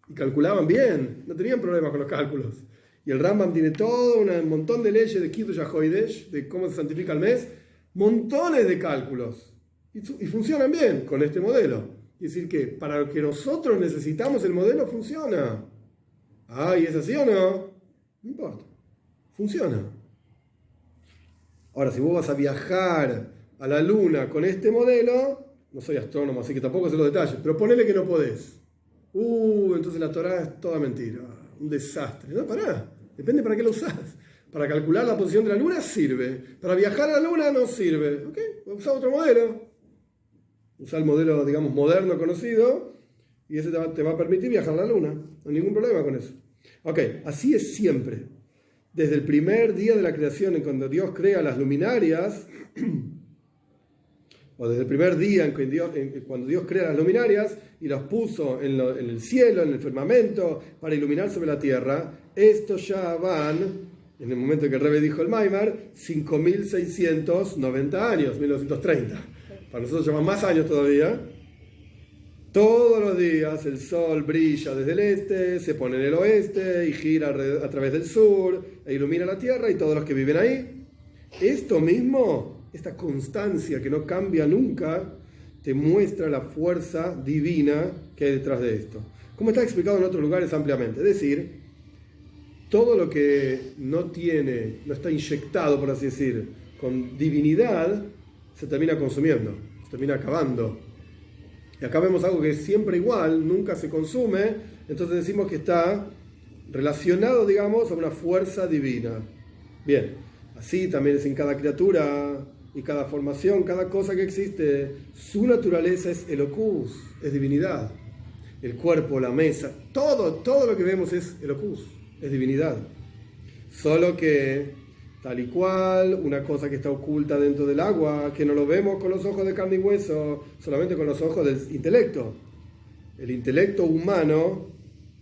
Y calculaban bien, no tenían problemas con los cálculos. Y el Rambam tiene todo un montón de leyes de Kiddush HaChodesh, de cómo se santifica el mes, montones de cálculos. Y funcionan bien con este modelo. Es decir, que para lo que nosotros necesitamos el modelo funciona. Ah, ¿y es así o no? No importa, funciona. Ahora, si vos vas a viajar a la luna con este modelo, no soy astrónomo, así que tampoco sé los detalles, pero ponele que no podés. Entonces la Torá es toda mentira, un desastre. No, pará, depende para qué lo usás. Para calcular la posición de la luna sirve, para viajar a la luna no sirve. ¿Ok? Usá otro modelo. Usá el modelo, digamos, moderno conocido, y ese te va a permitir viajar a la luna. No hay ningún problema con eso. Ok, así es siempre. Desde el primer día de la creación, cuando Dios crea las luminarias, o desde el primer día cuando Dios crea las luminarias y las puso en el cielo, en el firmamento, para iluminar sobre la tierra, estos ya van, en el momento en que el Rebbe dijo el Maimar, 5.690 años, 1930. Para nosotros llevan más años todavía. Todos los días el sol brilla desde el este, se pone en el oeste y gira a través del sur e ilumina la tierra y todos los que viven ahí. Esto mismo, esta constancia que no cambia nunca, te muestra la fuerza divina que hay detrás de esto. Como está explicado en otros lugares ampliamente. Es decir, todo lo que no está inyectado, por así decir, con divinidad, se termina consumiendo, se termina acabando. Y acá vemos algo que es siempre igual, nunca se consume, entonces decimos que está relacionado, digamos, a una fuerza divina. Bien, así también es en cada criatura y cada formación, cada cosa que existe, su naturaleza es Elocus, es divinidad. El cuerpo, la mesa, todo lo que vemos es Elocus, es divinidad. Solo que, tal y cual, una cosa que está oculta dentro del agua, que no lo vemos con los ojos de carne y hueso, solamente con los ojos del intelecto. El intelecto humano,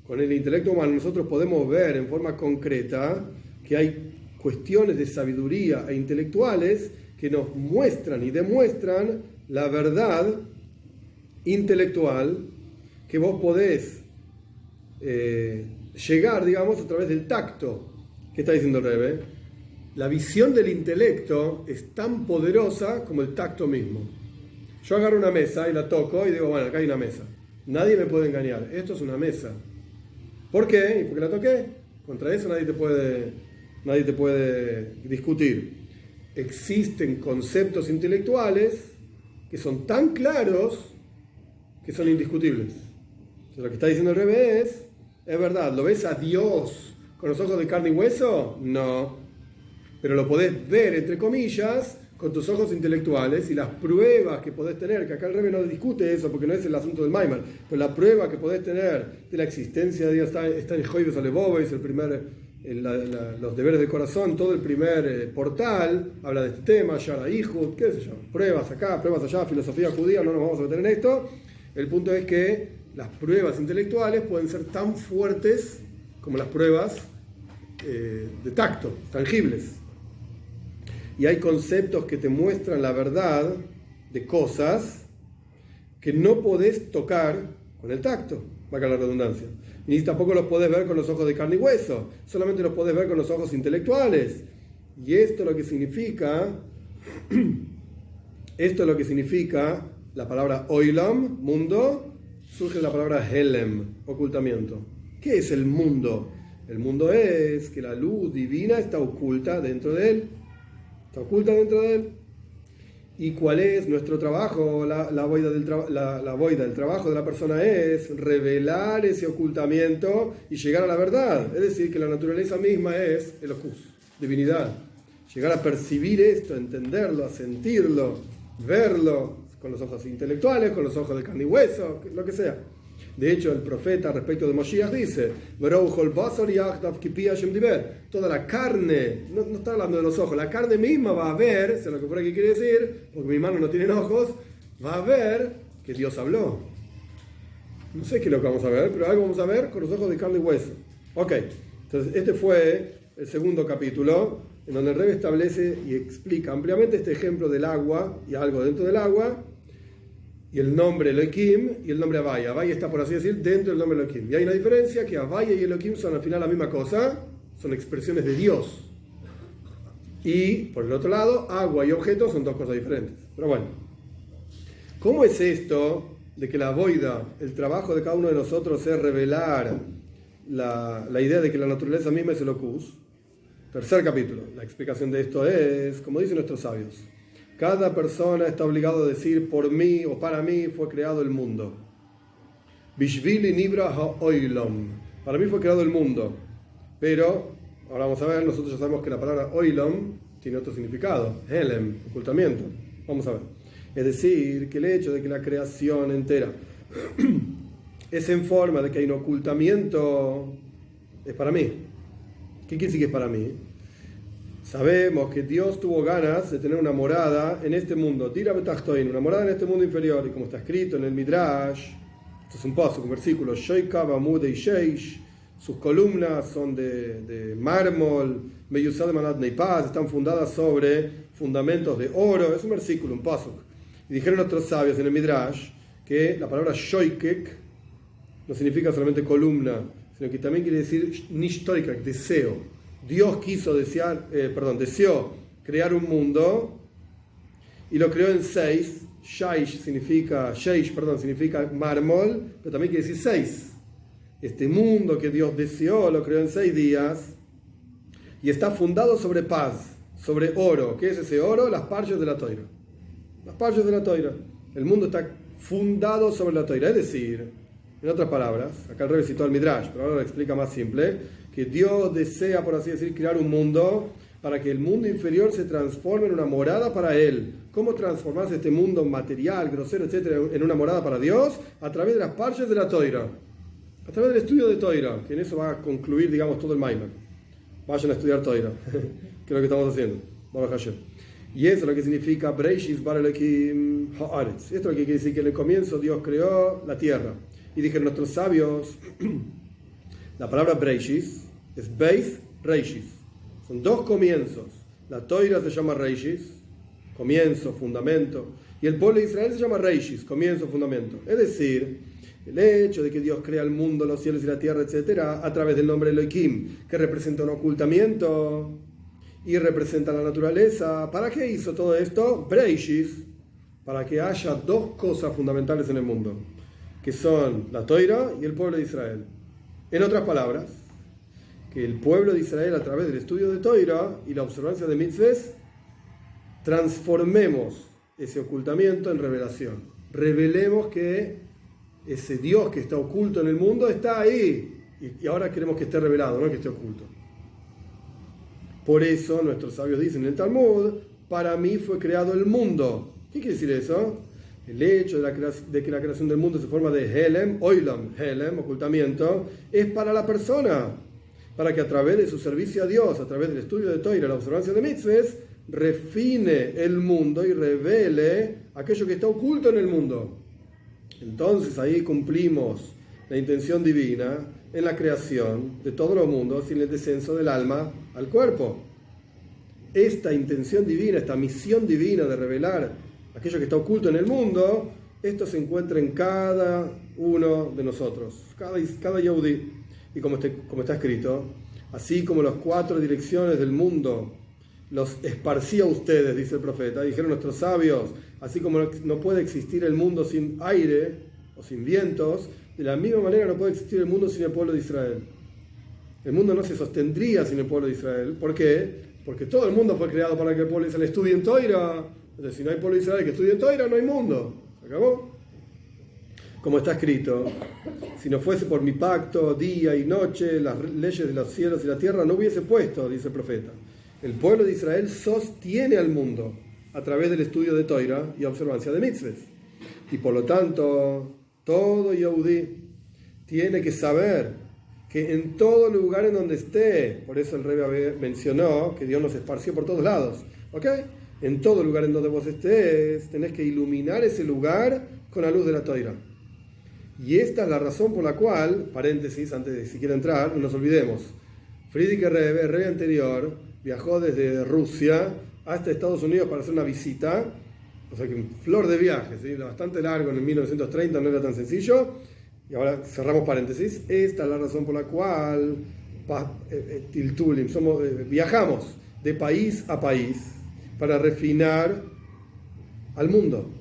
con el intelecto humano nosotros podemos ver en forma concreta que hay cuestiones de sabiduría e intelectuales que nos muestran y demuestran la verdad intelectual que vos podés llegar, digamos, a través del tacto. ¿Qué está diciendo el Rebbe? La visión del intelecto es tan poderosa como el tacto mismo. Yo agarro una mesa y la toco y digo, bueno, acá hay una mesa. Nadie me puede engañar. Esto es una mesa. ¿Por qué? ¿Y por qué la toqué? Contra eso nadie te puede discutir. Existen conceptos intelectuales que son tan claros que son indiscutibles. Entonces, lo que está diciendo el Rebbe es verdad, ¿lo ves a Dios con los ojos de carne y hueso? No. Pero lo podés ver, entre comillas, con tus ojos intelectuales, y las pruebas que podés tener, que acá el Rebbe no discute eso porque no es el asunto del Maimar, pero la prueba que podés tener de la existencia de Dios está en Joibes Alevoves, los deberes del corazón, todo el primer portal habla de este tema, Yara Ihud, qué sé yo, pruebas acá, pruebas allá, filosofía judía, no nos vamos a meter en esto. El punto es que las pruebas intelectuales pueden ser tan fuertes como las pruebas de tacto, tangibles. Y hay conceptos que te muestran la verdad de cosas que no podés tocar con el tacto, valga la redundancia. Ni tampoco los podés ver con los ojos de carne y hueso, solamente los podés ver con los ojos intelectuales. Y esto es lo que significa la palabra oilam, mundo, surge la palabra helem, ocultamiento. ¿Qué es el mundo? El mundo es que la luz divina está oculta dentro de él. Está oculta dentro de él. ¿Y cuál es nuestro trabajo? La boida del trabajo de la persona es revelar ese ocultamiento y llegar a la verdad. Es decir, que la naturaleza misma es Elohus, divinidad. Llegar a percibir esto, entenderlo, a sentirlo, verlo con los ojos intelectuales, con los ojos de carne y hueso, lo que sea. De hecho, el profeta respecto de Moshiach dice, toda la carne, no está hablando de los ojos, la carne misma va a ver, sé lo que por aquí quiere decir, porque mis manos no tienen ojos, va a ver que Dios habló. No sé qué es lo que vamos a ver, pero algo vamos a ver con los ojos de carne y hueso. Ok, entonces este fue el segundo capítulo, en donde el Rebbe establece y explica ampliamente este ejemplo del agua y algo dentro del agua, y el nombre Elohim y el nombre Havaya. Havaya está, por así decir, dentro del nombre Elohim. Y hay una diferencia, que Havaya y Elohim son al final la misma cosa, son expresiones de Dios. Y, por el otro lado, agua y objeto son dos cosas diferentes. Pero bueno, ¿cómo es esto de que la boida, el trabajo de cada uno de nosotros es revelar la idea de que la naturaleza misma es Elohus? Tercer capítulo. La explicación de esto es, como dicen nuestros sabios, cada persona está obligado a decir, por mí o para mí fue creado el mundo. Bishvili nivra ha'oilom. Para mí fue creado el mundo. Pero, ahora vamos a ver, nosotros ya sabemos que la palabra oilom tiene otro significado. Helem, ocultamiento. Vamos a ver. Es decir, que el hecho de que la creación entera es en forma de que hay un ocultamiento, es para mí. ¿Qué quiere decir que es para mí? Sabemos que Dios tuvo ganas de tener una morada en este mundo, una morada en este mundo inferior, y como está escrito en el Midrash, esto es un paso, un versículo, sus columnas son de mármol, están fundadas sobre fundamentos de oro, es un versículo, un paso. Y dijeron nuestros sabios en el Midrash que la palabra shoikek no significa solamente columna, sino que también quiere decir nishtorikak, deseo. Dios deseó crear un mundo y lo creó en 6. Shaish significa mármol, pero también quiere decir 6. Este mundo que Dios deseó lo creó en 6 días y está fundado sobre paz, sobre oro. ¿Qué es ese oro? Las parches de la Toira. Las parches de la Toira. El mundo está fundado sobre la Toira. Es decir, en otras palabras, acá el Rebbe citó al Midrash, pero ahora lo explica más simple, que Dios desea, por así decir, crear un mundo para que el mundo inferior se transforme en una morada para Él. ¿Cómo transformarse este mundo material, grosero, etcétera, en una morada para Dios? A través de las parches de la Toira. A través del estudio de Toira, que en eso va a concluir, digamos, todo el Maimar. Vayan a estudiar Toira, que es lo que estamos haciendo. Y eso es lo que significa Breishis bar Elohim haaretz. Esto es lo que quiere decir que en el comienzo Dios creó la tierra. Y dijeron nuestros sabios, la palabra Breishis es Beis Reishis. Son dos comienzos. La Toira se llama Reishis, comienzo, fundamento. Y el pueblo de Israel se llama Reishis, comienzo, fundamento. Es decir, El hecho de que Dios crea el mundo, los cielos y la tierra, etc., a través del nombre Elohim, que representa un ocultamiento y representa la naturaleza. ¿Para qué hizo todo esto? Breishis, para que haya dos cosas fundamentales en el mundo, que son la Toira y el pueblo de Israel. En otras palabras, que el pueblo de Israel, a través del estudio de Toira y la observancia de mitzvahs, transformemos ese ocultamiento en revelación. Revelemos que ese Dios que está oculto en el mundo está ahí, y ahora queremos que esté revelado, no que esté oculto. Por eso nuestros sabios dicen en el Talmud: para mí fue creado el mundo. ¿Qué quiere decir eso? El hecho de que la creación del mundo se forma de Helem, Oilam, Helem, ocultamiento, es para la persona, para que a través de su servicio a Dios, a través del estudio de Torah, la observancia de mitzvahs, refine el mundo y revele aquello que está oculto en el mundo. Entonces ahí cumplimos la intención divina en la creación de todos los mundos y en el descenso del alma al cuerpo. Esta intención divina, esta misión divina de revelar aquello que está oculto en el mundo, esto se encuentra en cada uno de nosotros, cada Yehudi. Y como está escrito, así como las 4 direcciones del mundo los esparcí a ustedes, dice el profeta, dijeron nuestros sabios, así como no puede existir el mundo sin aire o sin vientos, de la misma manera no puede existir el mundo sin el pueblo de Israel. El mundo no se sostendría sin el pueblo de Israel. ¿Por qué? Porque todo el mundo fue creado para que el pueblo de Israel estudie en Toira. Entonces, si no hay pueblo de Israel que estudie en Toira, no hay mundo. ¿Se acabó? Como está escrito, si no fuese por mi pacto, día y noche, las leyes de los cielos y la tierra no hubiese puesto, dice el profeta. El pueblo de Israel sostiene al mundo a través del estudio de Toira y observancia de mitzvahs. Y por lo tanto, todo Yehudí tiene que saber que en todo lugar en donde esté, por eso el Rebbe mencionó que Dios nos esparció por todos lados, ¿ok? En todo lugar en donde vos estés, tenés que iluminar ese lugar con la luz de la Toira. Y esta es la razón por la cual, paréntesis, antes de siquiera entrar, no nos olvidemos, Friedrich Rebbe, el Rebbe anterior, viajó desde Rusia hasta Estados Unidos para hacer una visita, o sea que un flor de viaje, ¿sí? Bastante largo, en el 1930 no era tan sencillo, y ahora cerramos paréntesis. Esta es la razón por la cual viajamos de país a país para refinar al mundo.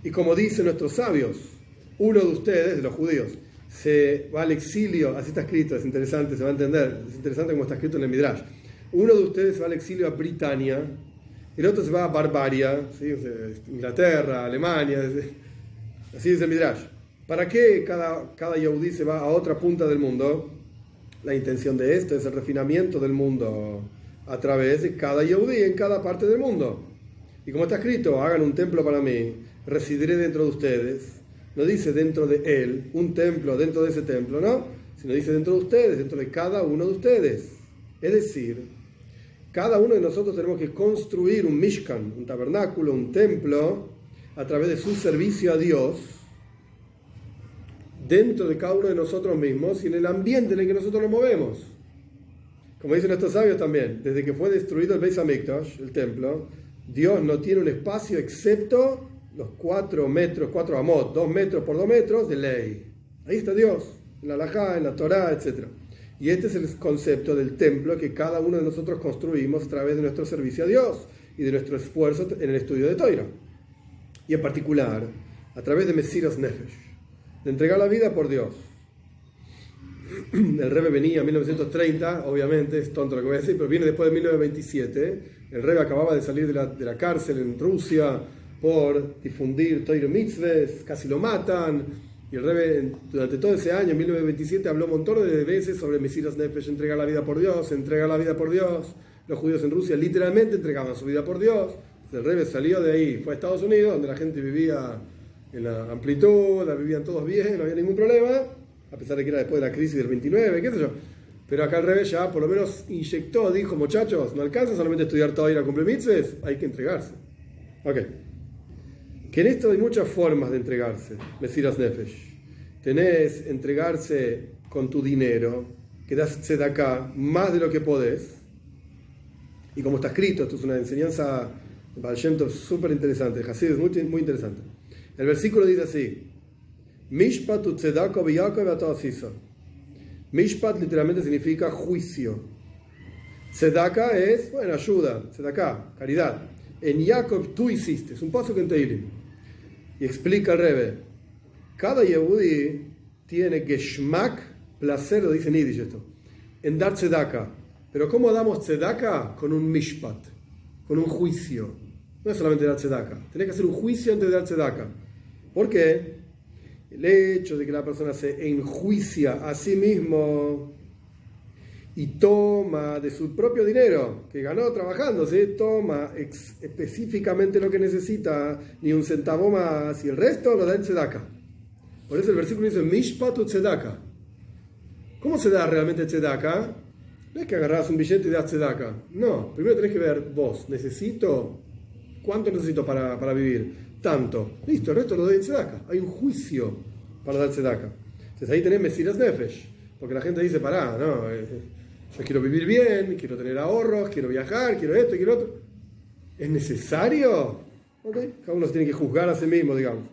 Y como dicen nuestros sabios, uno de ustedes, de los judíos, se va al exilio, así está escrito, es interesante, se va a entender, es interesante como está escrito en el Midrash. Uno de ustedes se va al exilio a Britania, el otro se va a Barbaria, ¿sí? Inglaterra, Alemania, así dice el Midrash. ¿Para qué cada Yehudí se va a otra punta del mundo? La intención de esto es el refinamiento del mundo a través de cada Yehudí en cada parte del mundo. Y como está escrito, hagan un templo para mí, residiré dentro de ustedes. No dice dentro de él, un templo dentro de ese templo, ¿no? Sino dice dentro de ustedes, dentro de cada uno de ustedes. Es decir, cada uno de nosotros tenemos que construir un Mishkan, un tabernáculo, un templo, a través de su servicio a Dios, dentro de cada uno de nosotros mismos y en el ambiente en el que nosotros nos movemos. Como dicen nuestros sabios también, desde que fue destruido el Beis Hamikdash, el templo, Dios no tiene un espacio excepto los 4 metros, 4 amot, 2 metros por 2 metros de ley. Ahí está Dios, en la halajá, en la Torá, etc. Y este es el concepto del templo que cada uno de nosotros construimos a través de nuestro servicio a Dios y de nuestro esfuerzo en el estudio de Torah. Y en particular, a través de Mesiras Nefesh, de entregar la vida por Dios. El Rebbe venía en 1930, obviamente, es tonto lo que voy a decir, pero viene después de 1927. El Rebbe acababa de salir de la cárcel en Rusia por difundir Torah mitzvahs, casi lo matan. Y el Rebbe, durante todo ese año, en 1927, habló un montón de veces sobre Mesiras Nefesh, entregar la vida por Dios, entregar la vida por Dios. Los judíos en Rusia literalmente entregaban su vida por Dios. El Rebbe salió de ahí, fue a Estados Unidos, donde la gente vivía en la amplitud, vivían todos bien, no había ningún problema, a pesar de que era después de la crisis del 29, qué sé yo. Pero acá el Rebbe ya por lo menos inyectó, dijo, muchachos, no alcanza solamente estudiar todo y ir a cumplir mitzvahs, hay que entregarse. Ok. Que en esto hay muchas formas de entregarse, Mesiras Nefesh. Tenés entregarse con tu dinero, que das tzedakah más de lo que podés. Y como está escrito, esto es una enseñanza de Baal Shem Tov súper interesante, Hasid es muy, muy interesante. El versículo dice así: Mishpat utzedaka v'yaka v'ata'asisa. Mishpat literalmente significa juicio. Tzedaka es, bueno, ayuda, tzedaka, caridad. En Yaakov tú hiciste, es un paso que en Teilim. Y explica el Rebbe, cada Yehudi tiene geschmack, placer, lo dice en Yiddish esto, en dar tzedaka. Pero ¿cómo damos tzedaka? Con un mishpat, con un juicio. No es solamente dar tzedaka, tenés que hacer un juicio antes de dar tzedaka. ¿Por qué? El hecho de que la persona se enjuicia a sí mismo y toma de su propio dinero, que ganó trabajando, ¿sí? Toma específicamente lo que necesita, ni un centavo más, y el resto lo da en tzedaka. Por eso el versículo dice, Mishpat u tzedaka. ¿Cómo se da realmente tzedaka? No es que agarrás un billete y das tzedaka. No, primero tenés que ver vos, ¿cuánto necesito para vivir? Tanto. Listo, el resto lo doy en tzedaka. Hay un juicio para dar tzedaka. Entonces ahí tenés Mesiras Nefesh. Porque la gente dice, pará, no, yo quiero vivir bien, quiero tener ahorros, quiero viajar, quiero esto, quiero otro. ¿Es necesario? Okay. Cada uno se tiene que juzgar a sí mismo, digamos.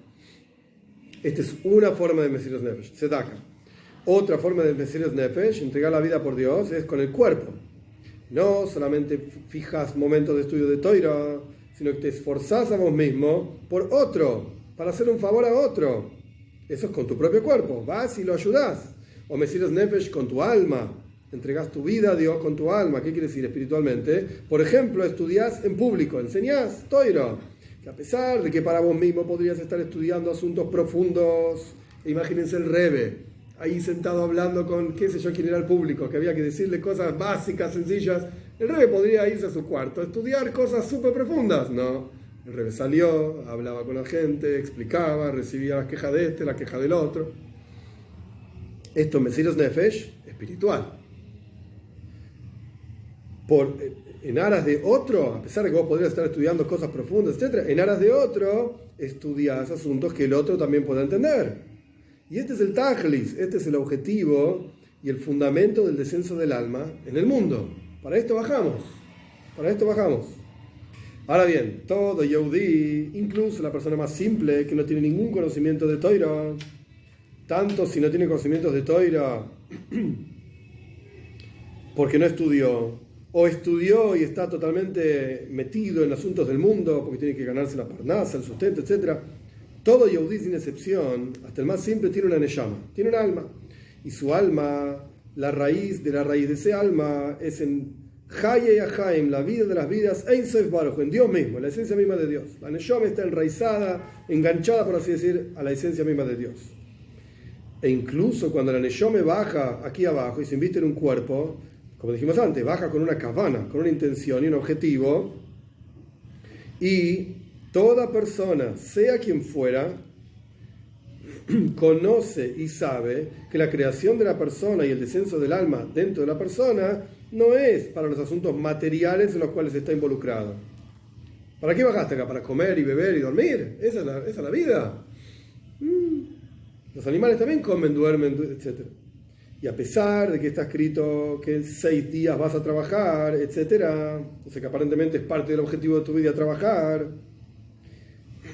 Esta es una forma de Mesiras Nefesh, tzedaka. Otra forma de Mesiras Nefesh, entregar la vida por Dios, es con el cuerpo. No solamente fijas momentos de estudio de Toira, sino que te esforzás a vos mismo por otro, para hacer un favor a otro. Eso es con tu propio cuerpo, vas y lo ayudás. O Mesiras Nefesh con tu alma, entregás tu vida a Dios con tu alma. ¿Qué quiere decir espiritualmente? Por ejemplo, estudiás en público, enseñás Toira, que a pesar de que para vos mismo podrías estar estudiando asuntos profundos, imagínense el Rebbe, ahí sentado hablando con, qué sé yo, quién era el público, que había que decirle cosas básicas, sencillas. El Rebbe podría irse a su cuarto, estudiar cosas súper profundas. No, el Rebbe salió, hablaba con la gente, explicaba, recibía las quejas de este, las quejas del otro. Esto es Mesiras Nefesh espiritual. En aras de otro, a pesar de que vos podrías estar estudiando cosas profundas, etc., en aras de otro, estudias asuntos que el otro también pueda entender. Y este es el tajlis, este es el objetivo y el fundamento del descenso del alma en el mundo. Para esto bajamos. Ahora bien, todo Yehudí, incluso la persona más simple que no tiene ningún conocimiento de Toira, tanto si no tiene conocimientos de Toira porque no estudió, o estudió y está totalmente metido en asuntos del mundo porque tiene que ganarse la parnasa, el sustento, etc. Todo Yehudí sin excepción, hasta el más simple, tiene una neshama, tiene un alma. Y su alma, la raíz de ese alma es en Haye Yahaim, la vida de las vidas, Ein Sof Baruch, en Dios mismo, en la esencia misma de Dios. La neshama está enraizada, enganchada, por así decir, a la esencia misma de Dios. E incluso cuando la neshama baja aquí abajo y se inviste en un cuerpo, como dijimos antes, baja con una kavana, con una intención y un objetivo, y toda persona, sea quien fuera, conoce y sabe que la creación de la persona y el descenso del alma dentro de la persona no es para los asuntos materiales en los cuales está involucrado. ¿Para qué bajaste acá? ¿Para comer y beber y dormir? Esa es la vida. Los animales también comen, duermen, etc. Y a pesar de que está escrito que en 6 días vas a trabajar, etc., o sea que aparentemente es parte del objetivo de tu vida trabajar,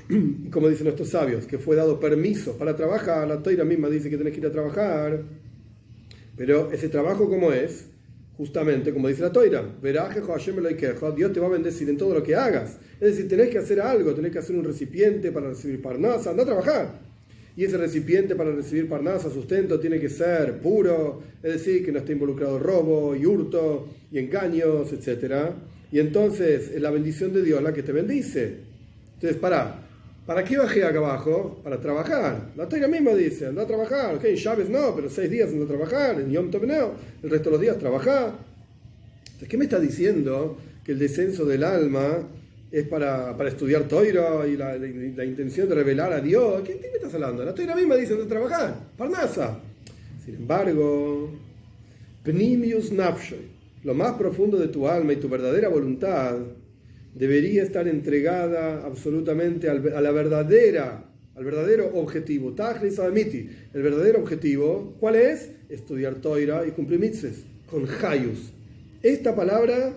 y como dicen nuestros sabios, que fue dado permiso para trabajar, la Toira misma dice que tenés que ir a trabajar, pero ese trabajo, ¿cómo es? Justamente, como dice la Toira, Dios te va a bendecir en todo lo que hagas. Es decir, tenés que hacer algo, tenés que hacer un recipiente para recibir parnasa, anda a trabajar. Y ese recipiente para recibir parnasa, sustento, tiene que ser puro, es decir, que no esté involucrado robo y hurto y engaños, etc. Y entonces es la bendición de Dios la que te bendice. Entonces, ¿para qué bajé acá abajo? Para trabajar. La Torah misma dice, anda a trabajar. Ok, en Shabbat no, pero 6 días anda a trabajar. En Yom Tov no, el resto de los días trabajar. Entonces, ¿qué me está diciendo? Que el descenso del alma es para estudiar Torah y la intención de revelar a Dios. ¿Qué me estás hablando? La Torah misma dice, anda a trabajar. Parnasa. Sin embargo, Pnimius Nafshoy, lo más profundo de tu alma y tu verdadera voluntad, debería estar entregada absolutamente al verdadero objetivo. Tajlis Amiti, el verdadero objetivo, ¿cuál es? Estudiar Toira y cumplir mitzvos, con Hayus. Esta palabra,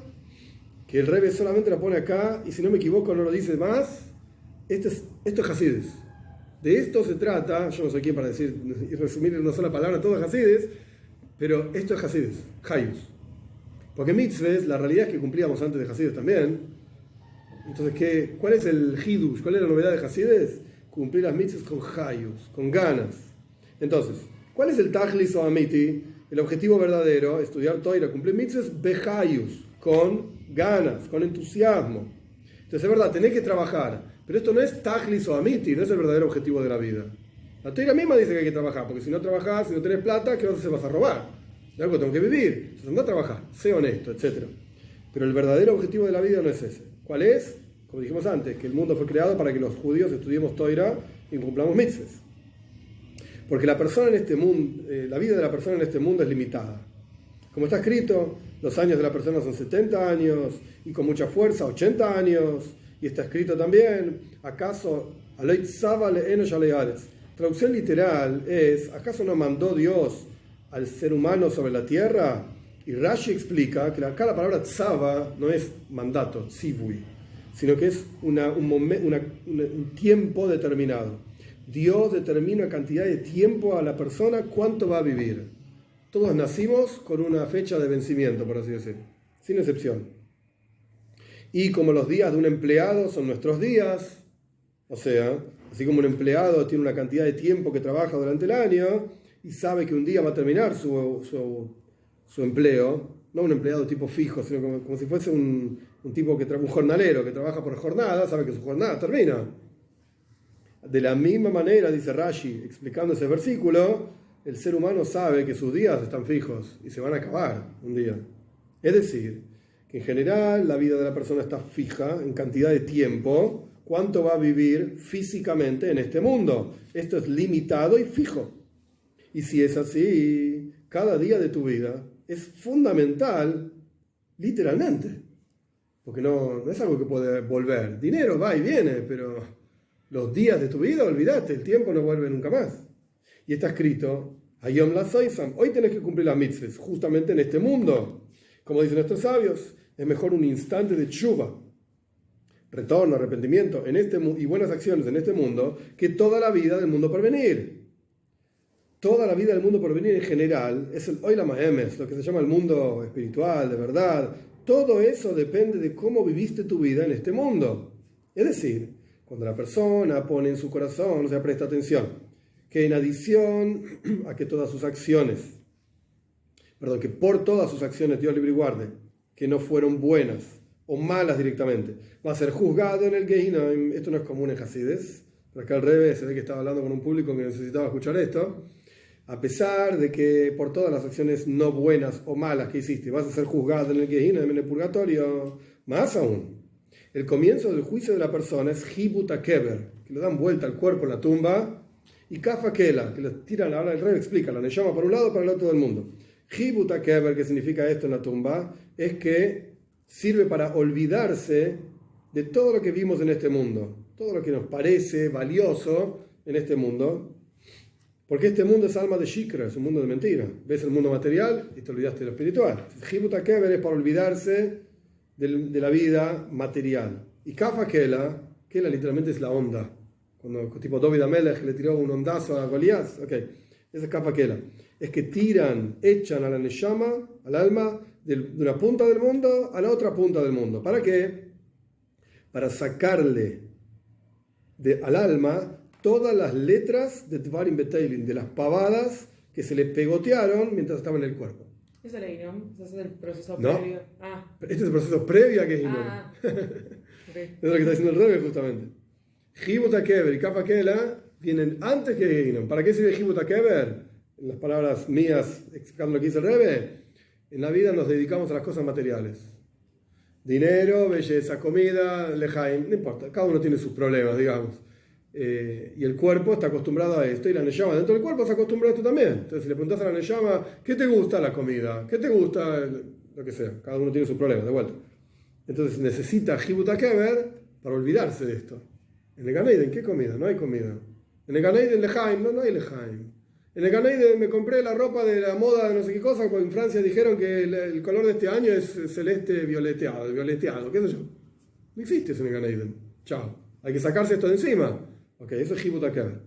que el Rebbe solamente la pone acá, y si no me equivoco no lo dice más, esto es Hasidus. De esto se trata, yo no soy quien para decir y resumir en una sola palabra todo es Hasides, pero esto es Hasides, Hayus. Porque mitzvahs, la realidad es que cumplíamos antes de Hasides también. Entonces, ¿cuál es el hidush? ¿Cuál es la novedad de Hasides? Cumplir las mitzvahs con Hayus, con ganas. Entonces, ¿cuál es el Tachlis o Amiti? El objetivo verdadero, estudiar Toira, cumplir mitzvahs, Behayus, con ganas, con entusiasmo. Entonces, es verdad, tenés que trabajar, pero esto no es Tachlis o Amiti, no es el verdadero objetivo de la vida. La Toira misma dice que hay que trabajar, porque si no trabajás, si no tenés plata, ¿qué vas a hacer? Vas a robar. De algo tengo que vivir, entonces anda a trabajar, sé honesto, etc. Pero el verdadero objetivo de la vida no es ese. ¿Cuál es? Como dijimos antes, que el mundo fue creado para que los judíos estudiemos Toira y cumplamos mitzvahs. Porque la persona en este mundo, la vida de la persona en este mundo es limitada. Como está escrito, los años de la persona son 70 años y con mucha fuerza 80 años. Y está escrito también, ¿acaso Aloit Zabal Enosh Aleares? Traducción literal es, ¿acaso no mandó Dios al ser humano sobre la tierra? Y Rashi explica que acá la palabra tzava no es mandato, tzivui, sino que es un tiempo determinado. Dios determina cantidad de tiempo a la persona, cuánto va a vivir. Todos nacimos con una fecha de vencimiento, por así decirlo, sin excepción. Y como los días de un empleado son nuestros días, o sea, así como un empleado tiene una cantidad de tiempo que trabaja durante el año y sabe que un día va a terminar su empleo, no un empleado tipo fijo, sino como si fuese un tipo un jornalero que trabaja por jornada, sabe que su jornada termina. De la misma manera, dice Rashi, explicando ese versículo, el ser humano sabe que sus días están fijos y se van a acabar un día. Es decir, que en general la vida de la persona está fija en cantidad de tiempo, cuánto va a vivir físicamente en este mundo. Esto es limitado y fijo. Y si es así, cada día de tu vida es fundamental, literalmente. Porque no es algo que puede volver. Dinero va y viene, pero los días de tu vida, olvídate, el tiempo no vuelve nunca más. Y está escrito, Hayom la Soisam, hoy tenés que cumplir las mitzvahs, justamente en este mundo. Como dicen nuestros sabios, es mejor un instante de tshuva, retorno, arrepentimiento y buenas acciones en este mundo, que toda la vida del mundo por venir. Toda la vida del mundo por venir en general es el Olam Haemes, lo que se llama el mundo espiritual, de verdad. Todo eso depende de cómo viviste tu vida en este mundo. Es decir, cuando la persona pone en su corazón, o sea, presta atención, que en adición a que todas sus acciones, que por todas sus acciones, Dios libre y guarde, que no fueron buenas o malas directamente, va a ser juzgado en el Gehinnom. Esto no es común en Hasides, pero acá al revés, se ve que estaba hablando con un público que necesitaba escuchar esto. A pesar de que por todas las acciones no buenas o malas que hiciste vas a ser juzgado en el Gehinnom, en el purgatorio, más aún, el comienzo del juicio de la persona es Hibut HaKever, que le dan vuelta al cuerpo en la tumba, y Kaf HaKela, que le tiran, ahora el rey explica, la Neshama por un lado, para el otro del mundo. Hibut HaKever, que significa esto en la tumba, es que sirve para olvidarse de todo lo que vimos en este mundo, todo lo que nos parece valioso en este mundo, porque este mundo es alma de shikra, es un mundo de mentira. Ves el mundo material y te olvidaste de lo espiritual. Hibut HaKever es para olvidarse de la vida material. Y Kaf HaKela, Kela literalmente es la onda. Cuando tipo David Amelech le tiró un ondazo a Goliat, esa es Kaf HaKela. Es que echan a la Neshama, al alma, de una punta del mundo a la otra punta del mundo. ¿Para qué? Para sacarle al alma todas las letras de Dvarim Beteilin, de las pavadas que se le pegotearon mientras estaba en el cuerpo. Esa ley, ¿no? Ese es el proceso ¿No? previo. Este es el proceso previo a que es Okay. Es lo que está diciendo el Rebbe justamente. Hibut HaKever y Kaf HaKela vienen antes que Gehinnom. ¿Para qué sirve Hibut HaKever? En las palabras mías, explicando lo que dice el Rebbe, en la vida nos dedicamos a las cosas materiales. Dinero, belleza, comida, lejaim, no importa, cada uno tiene sus problemas, digamos. Y el cuerpo está acostumbrado a esto, y la Neshama dentro del cuerpo se acostumbra a esto también. Entonces, si le preguntas a la Neshama, ¿qué te gusta la comida? ¿Qué te gusta? Lo que sea, cada uno tiene sus problemas, de vuelta. Entonces, necesita Hibut HaKever para olvidarse de esto. En el Gan Eden, ¿qué comida? No hay comida. En el Gan Eden, lejaim, no hay lejaim. En el Gan Eden me compré la ropa de la moda de no sé qué cosa, porque en Francia dijeron que el color de este año es celeste violeteado, qué sé yo. No existe eso en el Gan Eden. Chao. Hay que sacarse esto de encima. Ok, eso es Hibut HaKever.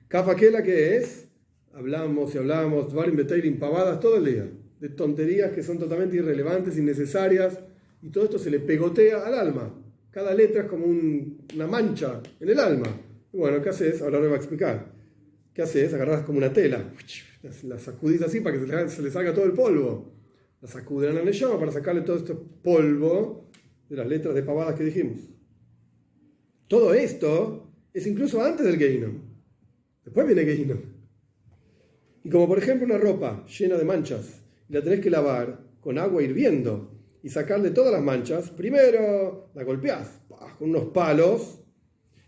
Kafakela, ¿qué es? Hablamos y hablamos, Dvarim Beteilim, pavadas todo el día, de tonterías que son totalmente irrelevantes, innecesarias, y todo esto se le pegotea al alma. Cada letra es como una mancha en el alma. Y bueno, ¿qué haces? Ahora le voy a explicar. ¿Qué haces? Agarrás como una tela, la sacudís así para que se le salga todo el polvo. La sacuden a la llama para sacarle todo este polvo de las letras de pavadas que dijimos. Todo esto es incluso antes del Gehinom. Después viene Gehinom. Y como por ejemplo una ropa llena de manchas, y la tenés que lavar con agua hirviendo y sacarle todas las manchas, primero la golpeás con unos palos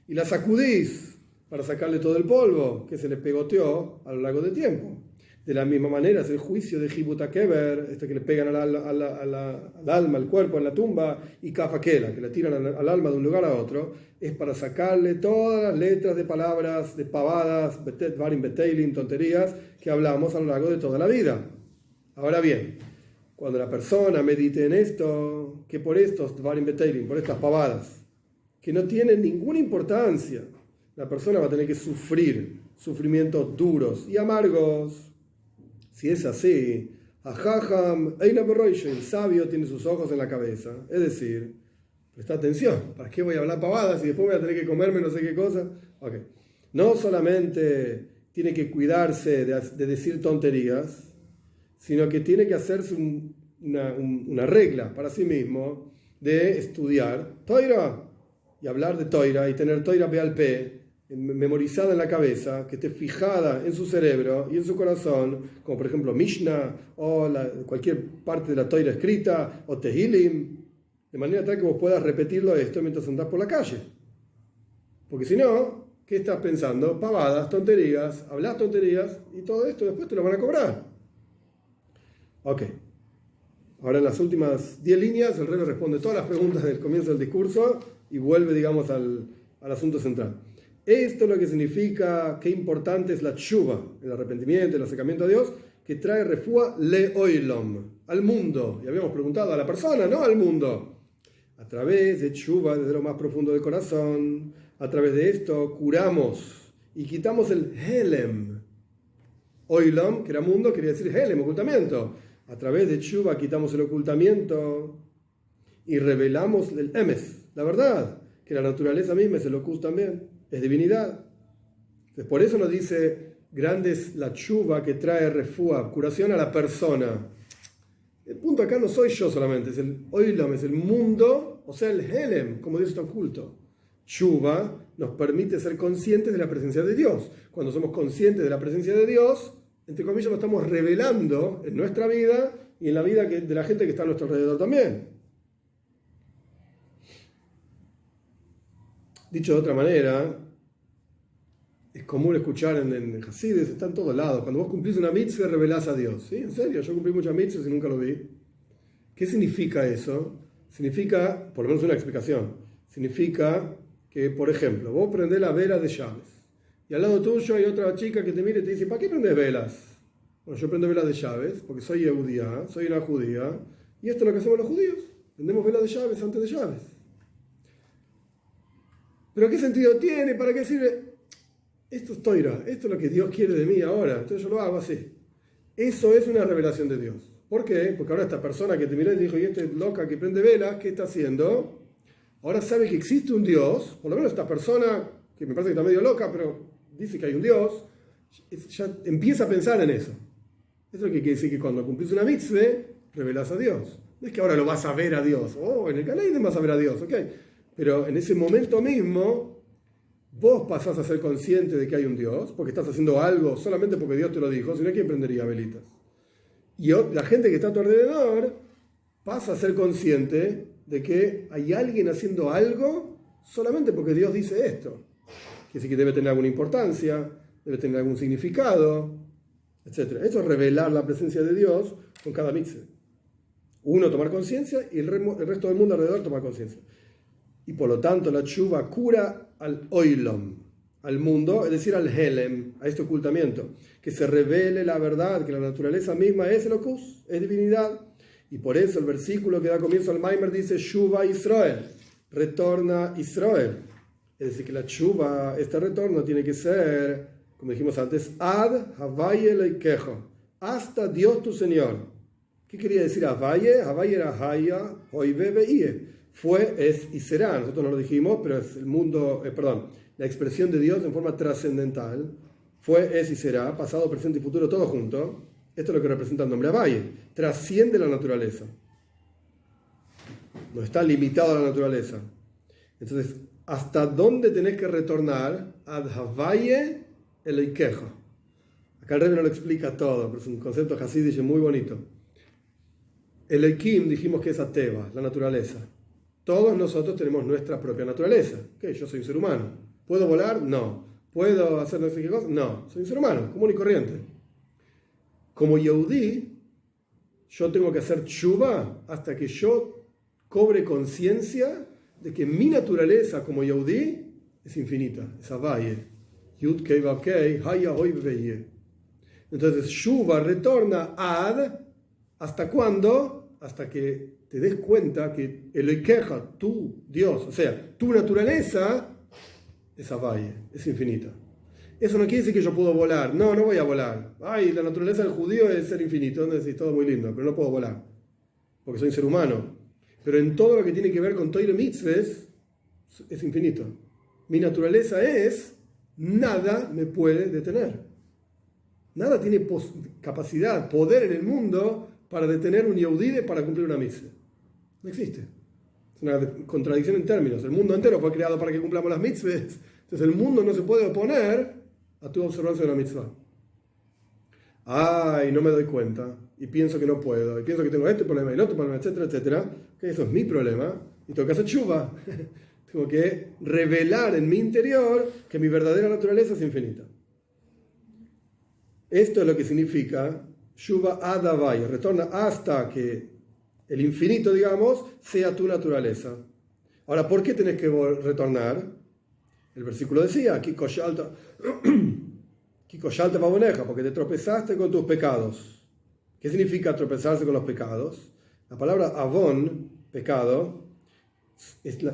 y la sacudís para sacarle todo el polvo que se le pegoteó a lo largo del tiempo. De la misma manera es el juicio de Hibuta Keber, que le pegan al alma, al cuerpo en la tumba, y Kafakela, que le tiran al alma de un lugar a otro, es para sacarle todas las letras de palabras, de pavadas, betet, varim, beteilim, tonterías, que hablamos a lo largo de toda la vida. Ahora bien, cuando la persona medite en esto, que por estos varim, beteilim, por estas pavadas, que no tienen ninguna importancia, la persona va a tener que sufrir sufrimientos duros y amargos. Si es así, el sabio tiene sus ojos en la cabeza. Es decir, presta atención, ¿para qué voy a hablar pavadas y después voy a tener que comerme no sé qué cosa? Okay. No solamente tiene que cuidarse de decir tonterías, sino que tiene que hacerse una regla para sí mismo de estudiar Toira y hablar de Toira y tener Toira Be'al Peh memorizada en la cabeza, que esté fijada en su cerebro y en su corazón, como por ejemplo Mishnah o cualquier parte de la Toira escrita o Tehilim, de manera tal que vos puedas repetirlo esto mientras andás por la calle. Porque si no, ¿qué estás pensando? Pavadas, tonterías, hablas tonterías y todo esto después te lo van a cobrar. Ok. Ahora en las últimas 10 líneas el Rebbe responde todas las preguntas del comienzo del discurso y vuelve, digamos, al asunto central. Esto es lo que significa, qué importante es la tshuva, el arrepentimiento, el acercamiento a Dios, que trae refúa le oilom, al mundo. Y habíamos preguntado a la persona, no al mundo. A través de tshuva, desde lo más profundo del corazón, a través de esto curamos y quitamos el helem. Oilom, que era mundo, quería decir helem, ocultamiento. A través de tshuva quitamos el ocultamiento y revelamos el emes, la verdad, que la naturaleza misma es el locus también. Es divinidad. Entonces, por eso nos dice, grande es la tshuva que trae refúa, curación a la persona. El punto acá no soy yo solamente, es el oilam, es el mundo, o sea, el helem, como Dios está oculto. Tshuva nos permite ser conscientes de la presencia de Dios. Cuando somos conscientes de la presencia de Dios, entre comillas, lo estamos revelando en nuestra vida y en la vida de la gente que está a nuestro alrededor también. Dicho de otra manera, es común escuchar en Hasides, está en todos lados. Cuando vos cumplís una mitzvah, revelás a Dios. ¿Sí? En serio, yo cumplí muchas mitzvahs y nunca lo vi. ¿Qué significa eso? Significa, por lo menos una explicación, significa que, por ejemplo, vos prendés la vela de llaves y al lado tuyo hay otra chica que te mira y te dice, ¿para qué prendés velas? Bueno, yo prendo velas de llaves porque soy judía, soy una judía, y esto es lo que hacemos los judíos. Prendemos velas de llaves antes de llaves. ¿Pero qué sentido tiene? ¿Para qué sirve? Esto es Toira, esto es lo que Dios quiere de mí ahora, entonces yo lo hago así. Eso es una revelación de Dios. ¿Por qué? Porque ahora esta persona que te miró y te dijo, y esta loca que prende velas, ¿qué está haciendo? Ahora sabe que existe un Dios, por lo menos esta persona, que me parece que está medio loca, pero dice que hay un Dios, ya empieza a pensar en eso. Eso es lo que quiere decir que cuando cumplís una mitzvah, revelás a Dios. No es que ahora lo vas a ver a Dios, en el Galeiden vas a ver a Dios, ¿ok? Pero en ese momento mismo, vos pasás a ser consciente de que hay un Dios, porque estás haciendo algo solamente porque Dios te lo dijo, si no, ¿quién prendería velitas? Y la gente que está a tu alrededor pasa a ser consciente de que hay alguien haciendo algo solamente porque Dios dice esto. Que sí que debe tener alguna importancia, debe tener algún significado, etc. Eso es revelar la presencia de Dios con cada mitzvah. Uno tomar conciencia y el resto del mundo alrededor tomar conciencia. Y por lo tanto la tshuva cura al oilom, al mundo, es decir, al helem, a este ocultamiento, que se revele la verdad, que la naturaleza misma es locus, es divinidad. Y por eso el versículo que da comienzo al Maimer dice Shuva Israel, retorna Israel. Es decir, que la tshuva, este retorno tiene que ser como dijimos antes, ad Havaye Leikejo, hasta Dios tu Señor. ¿Qué quería decir Havaye? Havaye era Haya, Hoive, Veie. Fue, es y será. Nosotros no lo dijimos, pero es el mundo, la expresión de Dios en forma trascendental. Fue, es y será, pasado, presente y futuro, todo junto. Esto es lo que representa el nombre Havaye. Trasciende la naturaleza. No está limitado a la naturaleza. Entonces, ¿hasta dónde tenés que retornar? Ad Havaye Eleikejo. Acá el Rebbe no lo explica todo, pero es un concepto hasidic muy bonito. Eleikim dijimos que es Ateva, la naturaleza. Todos nosotros tenemos nuestra propia naturaleza. ¿Qué? Yo soy un ser humano. ¿Puedo volar? No. ¿Puedo hacer no sé qué cosa? No. Soy un ser humano, común y corriente. Como Yehudí, yo tengo que hacer tshuva hasta que yo cobre conciencia de que mi naturaleza como Yehudí es infinita, es Havaye. Yud Kei Vav Kei, Haya Hoi Veye. Entonces, tshuva retorna ad, ¿hasta cuándo? Hasta que te des cuenta que Eloikeja, tu Dios, o sea, tu naturaleza es Havaye, es infinita. Eso no quiere decir que yo puedo volar. No, no voy a volar. Ay, la naturaleza del judío es ser infinito. Entonces, todo muy lindo, pero no puedo volar. Porque soy un ser humano. Pero en todo lo que tiene que ver conToire Mitzvahs, es infinito. Mi naturaleza es, nada me puede detener. Nada tiene capacidad, poder en el mundo para detener un Yehudí para cumplir una mitzvah. No existe. Es una contradicción en términos. El mundo entero fue creado para que cumplamos las mitzvahs. Entonces el mundo no se puede oponer a tu observancia de la mitzvah. Ay, no me doy cuenta. Y pienso que no puedo. Y pienso que tengo este problema y el otro problema, etcétera, etcétera. Que eso es mi problema. Y tengo que hacer tshuva. Tengo que revelar en mi interior que mi verdadera naturaleza es infinita. Esto es lo que significa tshuva ad Havaye. Retorna hasta que el infinito, digamos, sea tu naturaleza. Ahora, ¿por qué tenés que retornar? El versículo decía, Kiko Shalta Baboneja, porque te tropezaste con tus pecados. ¿Qué significa tropezarse con los pecados? La palabra avon, pecado,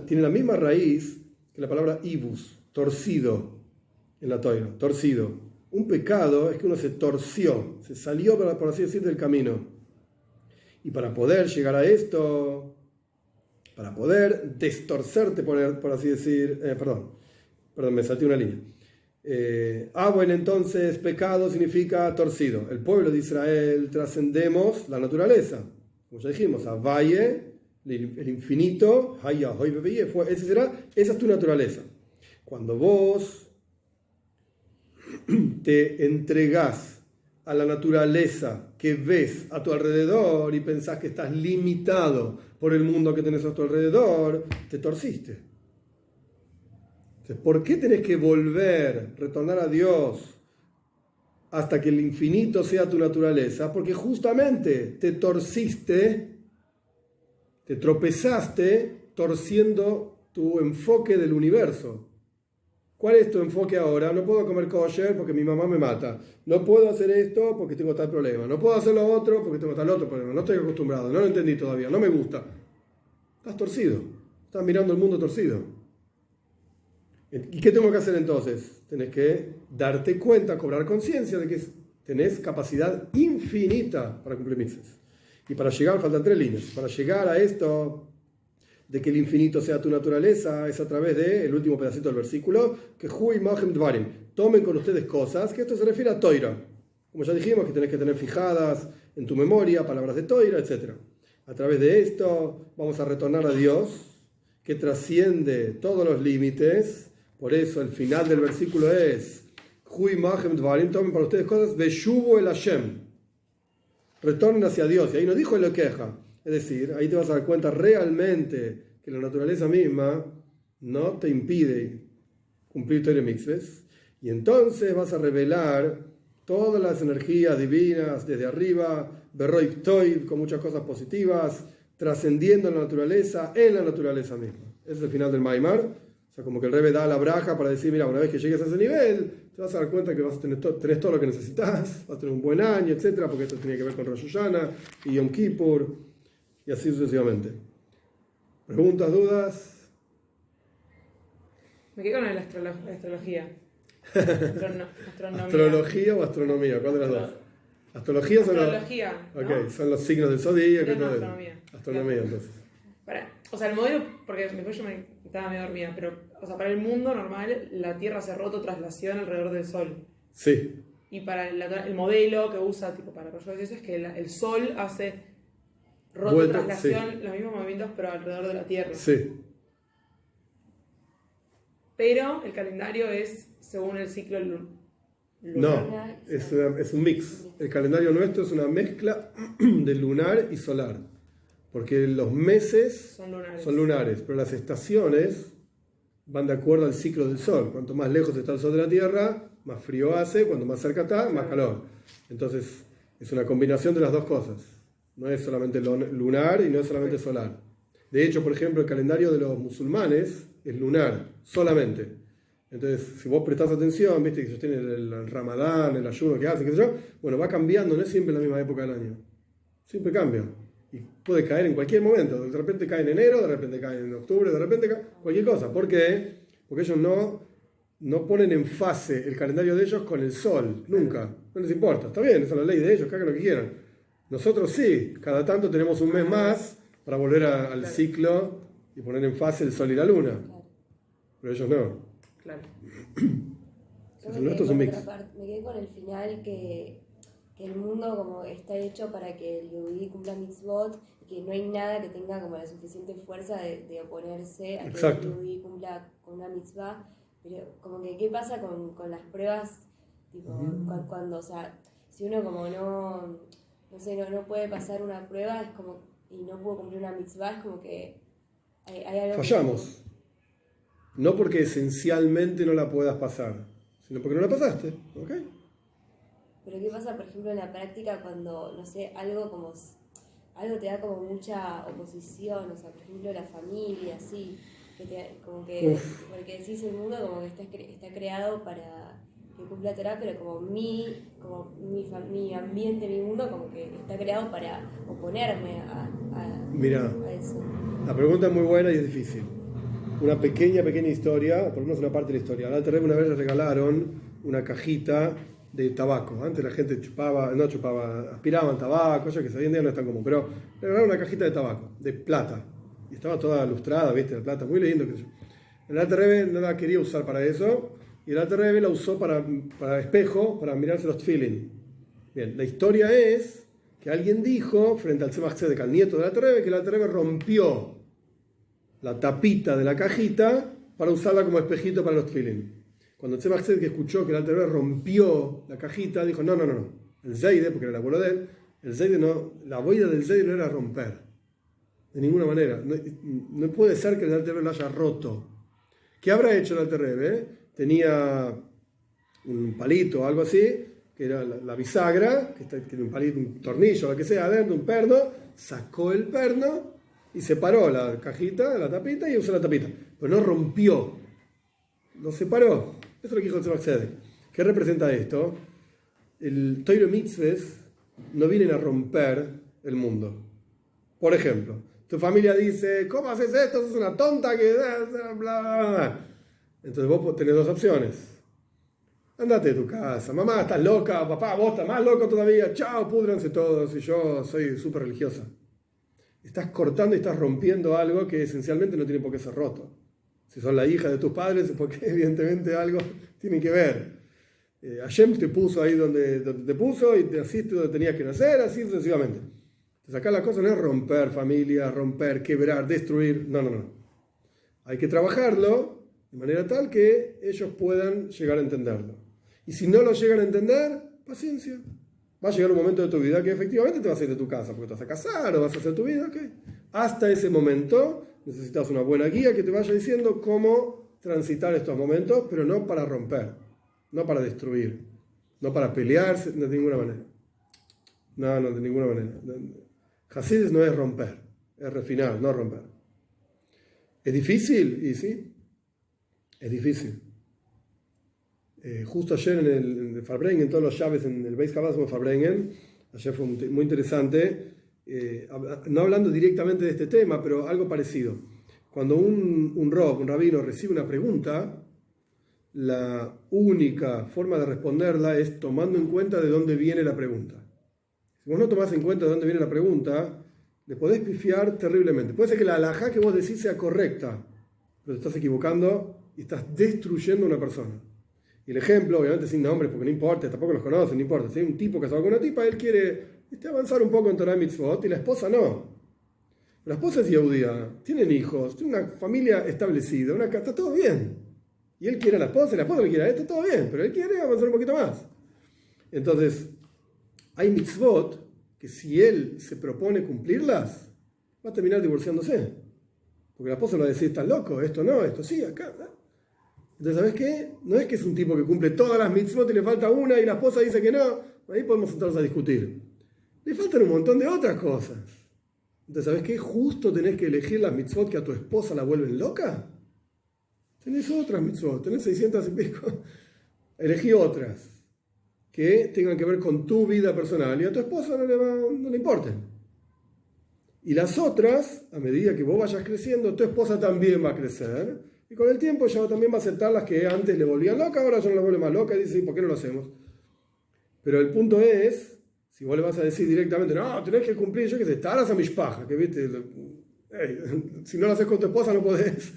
tiene la misma raíz que la palabra ibus, torcido, en la Torá, torcido. Un pecado es que uno se torció, se salió, por así decir, del camino. Y para poder llegar a esto, para poder destorcerte, por así decir, perdón, me salté una línea. Bueno, entonces pecado significa torcido. El pueblo de Israel trascendemos la naturaleza. Como ya dijimos, Havaye, el infinito, Haya, Hoi, Veye, esa es tu naturaleza. Cuando vos te entregás a la naturaleza que ves a tu alrededor y pensás que estás limitado por el mundo que tenés a tu alrededor, te torciste. Entonces, ¿por qué tenés que retornar a Dios hasta que el infinito sea tu naturaleza? Porque justamente te torciste, te tropezaste torciendo tu enfoque del universo. ¿Cuál es tu enfoque ahora? No puedo comer kosher porque mi mamá me mata. No puedo hacer esto porque tengo tal problema. No puedo hacer lo otro porque tengo tal otro problema. No estoy acostumbrado, no lo entendí todavía, no me gusta. Estás torcido. Estás mirando el mundo torcido. ¿Y qué tengo que hacer entonces? Tenés que darte cuenta, cobrar conciencia de que tenés capacidad infinita para cumplir mitzvahs. Y para llegar, faltan 3 líneas. Para llegar a esto de que el infinito sea tu naturaleza, es a través del último pedacito del versículo, que Hui Mahem Dvarim, tomen con ustedes cosas, que esto se refiere a Toira. Como ya dijimos, que tenés que tener fijadas en tu memoria palabras de Toira, etc. A través de esto vamos a retornar a Dios, que trasciende todos los límites. Por eso el final del versículo es Hui Mahem Dvarim, tomen para ustedes cosas, Veshuvo el Hashem. Retornen hacia Dios. Y ahí no dijo Elokeja. Es decir, ahí te vas a dar cuenta realmente que la naturaleza misma no te impide cumplir Torah mitzvahs. Y entonces vas a revelar todas las energías divinas desde arriba, Berroiv Toiv, con muchas cosas positivas, trascendiendo la naturaleza en la naturaleza misma. Ese es el final del Maimar. O sea, como que el Rebbe da la braja para decir, mira, una vez que llegues a ese nivel, te vas a dar cuenta que vas a tenés todo lo que necesitas, vas a tener un buen año, etcétera, porque esto tiene que ver con Rosh Hashanah y Yom Kippur, y así sucesivamente. ¿Preguntas, dudas? Me quedé con la astrología. Astronomía. ¿Astrología o astronomía? ¿Cuál de las dos? Astrología son Astrología, los, ¿no? okay, son los signos del zodíaco y todo eso. Astronomía. Astronomía, entonces. O sea, el modelo, porque después yo me estaba medio dormida, pero, o sea, para el mundo normal, la Tierra hace rototraslación alrededor del Sol. Sí. Y para el modelo que usa, tipo, para rayos X, es que el Sol hace rototraslación, sí, los mismos movimientos, pero alrededor de la Tierra. Sí. Pero el calendario es según el ciclo lunar. No, es un mix. El calendario nuestro es una mezcla de lunar y solar. Porque los meses son lunares, pero las estaciones van de acuerdo al ciclo del Sol. Cuanto más lejos está el Sol de la Tierra, más frío hace, cuanto más cerca está, más calor. Entonces, es una combinación de las dos cosas. No es solamente lunar y no es solamente solar. De hecho, por ejemplo, el calendario de los musulmanes es lunar, solamente. Entonces, si vos prestás atención, viste que ellos tienen el Ramadán, el ayuno que hacen, qué sé yo, bueno, va cambiando, no es siempre la misma época del año. Siempre cambia. Y puede caer en cualquier momento. De repente cae en enero, de repente cae en octubre, de repente cae cualquier cosa. ¿Por qué? Porque ellos no ponen en fase el calendario de ellos con el sol, nunca. No les importa. Está bien, esa es la ley de ellos, que hagan lo que quieran. Nosotros sí, cada tanto tenemos un mes más para volver al ciclo y poner en fase el sol y la luna. Pero ellos no. Claro. Entonces, nuestro es un mix. Me quedé con el final que el mundo como está hecho para que el yehudí cumpla mitzvot y que no hay nada que tenga como la suficiente fuerza de oponerse a que el yehudí cumpla con una mitzvah, pero como que qué pasa con las pruebas, tipo, cuando, o sea, si uno como no puede pasar una prueba es como y no pudo cumplir una mitzvah, es como que hay algo fallamos. No porque esencialmente no la puedas pasar, sino porque no la pasaste, ¿ok? Pero ¿qué pasa, por ejemplo, en la práctica cuando, no sé, algo te da como mucha oposición? O sea, por ejemplo, la familia, sí, como que, porque decís el mundo como que está creado para que cumpla Torah, pero como mi ambiente, mi mundo, como que está creado para oponerme a eso. La pregunta es muy buena y es difícil. Una pequeña historia, por lo menos una parte de la historia. Al Alter Rebbe una vez le regalaron una cajita de tabaco. Antes la gente aspiraban tabaco, ya que hoy en día no es tan común, pero le regalaron una cajita de tabaco, de plata. Y estaba toda lustrada, viste, de plata, muy lindo. El Alter Rebbe no la quería usar para eso, y el Alter Rebbe la usó para espejo, para mirarse los tefilin. Bien, la historia es que alguien dijo, frente al Tzemach Tzedek, al nieto del Alter Rebbe, que el Alter Rebbe rompió la tapita de la cajita para usarla como espejito para los tefilin. Cuando Tzemach Tzedek escuchó que el Alter Rebbe rompió la cajita, dijo, no. El Zeide, porque era el abuelo de él, el Zeide no, la boida del Zeide no era romper. De ninguna manera. No puede ser que el Alter Rebbe lo haya roto. ¿Qué habrá hecho el Alter Rebbe? Tenía un palito o algo así, que era la bisagra, que tiene un palito, un tornillo, lo que sea, adentro, un perno, sacó el perno y separó la cajita, la tapita, y usó la tapita. Pero no rompió. Lo separó. Eso es lo que dijo el Tzemach Tzedek. ¿Qué representa esto? El Torah Mitzvahs no vienen a romper el mundo. Por ejemplo, tu familia dice, ¿cómo haces esto? Sos una tonta que... bla, bla, bla. Entonces vos tenés dos opciones. Andate de tu casa. Mamá, estás loca. Papá, vos estás más loco todavía. Chao, púdranse todos. Y yo soy súper religiosa. Estás cortando y estás rompiendo algo que esencialmente no tiene por qué ser roto. Si sos la hija de tus padres, es porque evidentemente algo tiene que ver. Hashem te puso ahí donde te puso y te naciste donde tenías que nacer, así sucesivamente. Entonces acá la cosa no es romper familia, romper, quebrar, destruir. No. Hay que trabajarlo de manera tal que ellos puedan llegar a entenderlo. Y si no lo llegan a entender, paciencia. Va a llegar un momento de tu vida que efectivamente te vas a ir de tu casa porque te vas a casar o vas a hacer tu vida. ¿Okay? Hasta ese momento necesitas una buena guía que te vaya diciendo cómo transitar estos momentos, pero no para romper, no para destruir, no para pelearse, de ninguna manera. No, de ninguna manera. Hasidus no es romper, es refinar, no romper. ¿Es difícil? Y sí, es difícil. Justo ayer en el Farbrengen, todos los llaves en el Beis Chabad de Farbrengen, ayer fue muy interesante, no hablando directamente de este tema, pero algo parecido. Cuando un rabino recibe una pregunta, la única forma de responderla es tomando en cuenta de dónde viene la pregunta. Si vos no tomás en cuenta de dónde viene la pregunta, le podés pifiar terriblemente. Puede ser que la halajá que vos decís sea correcta, pero te estás equivocando y estás destruyendo a una persona. Y el ejemplo, obviamente sin nombres, porque no importa, tampoco los conocen, no importa. Si hay un tipo casado con una tipa, él quiere avanzar un poco en Torah Mitzvot y la esposa no. La esposa es yehudía, tienen hijos, tiene una familia establecida, está todo bien. Y él quiere a la esposa le quiere a él, está todo bien, pero él quiere avanzar un poquito más. Entonces, hay mitzvot que si él se propone cumplirlas, va a terminar divorciándose. Porque la esposa le va a decir, estás loco, esto no, esto sí, acá. Entonces, ¿sabes qué? No es que es un tipo que cumple todas las mitzvot y le falta una y la esposa dice que no. Ahí podemos sentarnos a discutir. Le faltan un montón de otras cosas. Entonces, ¿sabes qué? Justo tenés que elegir las mitzvot que a tu esposa la vuelven loca. Tenés otras mitzvot, tenés 600 y pico. Elegí otras que tengan que ver con tu vida personal y a tu esposa no le importen. Y las otras, a medida que vos vayas creciendo, tu esposa también va a crecer. Y con el tiempo ella también va a aceptar las que antes le volvían loca, ahora ya no la vuelve más loca y dice, ¿por qué no lo hacemos? Pero el punto es, si vos le vas a decir directamente, no, tenés que cumplir, yo qué sé, taras a mis pajas, que viste, si no lo haces con tu esposa no podés.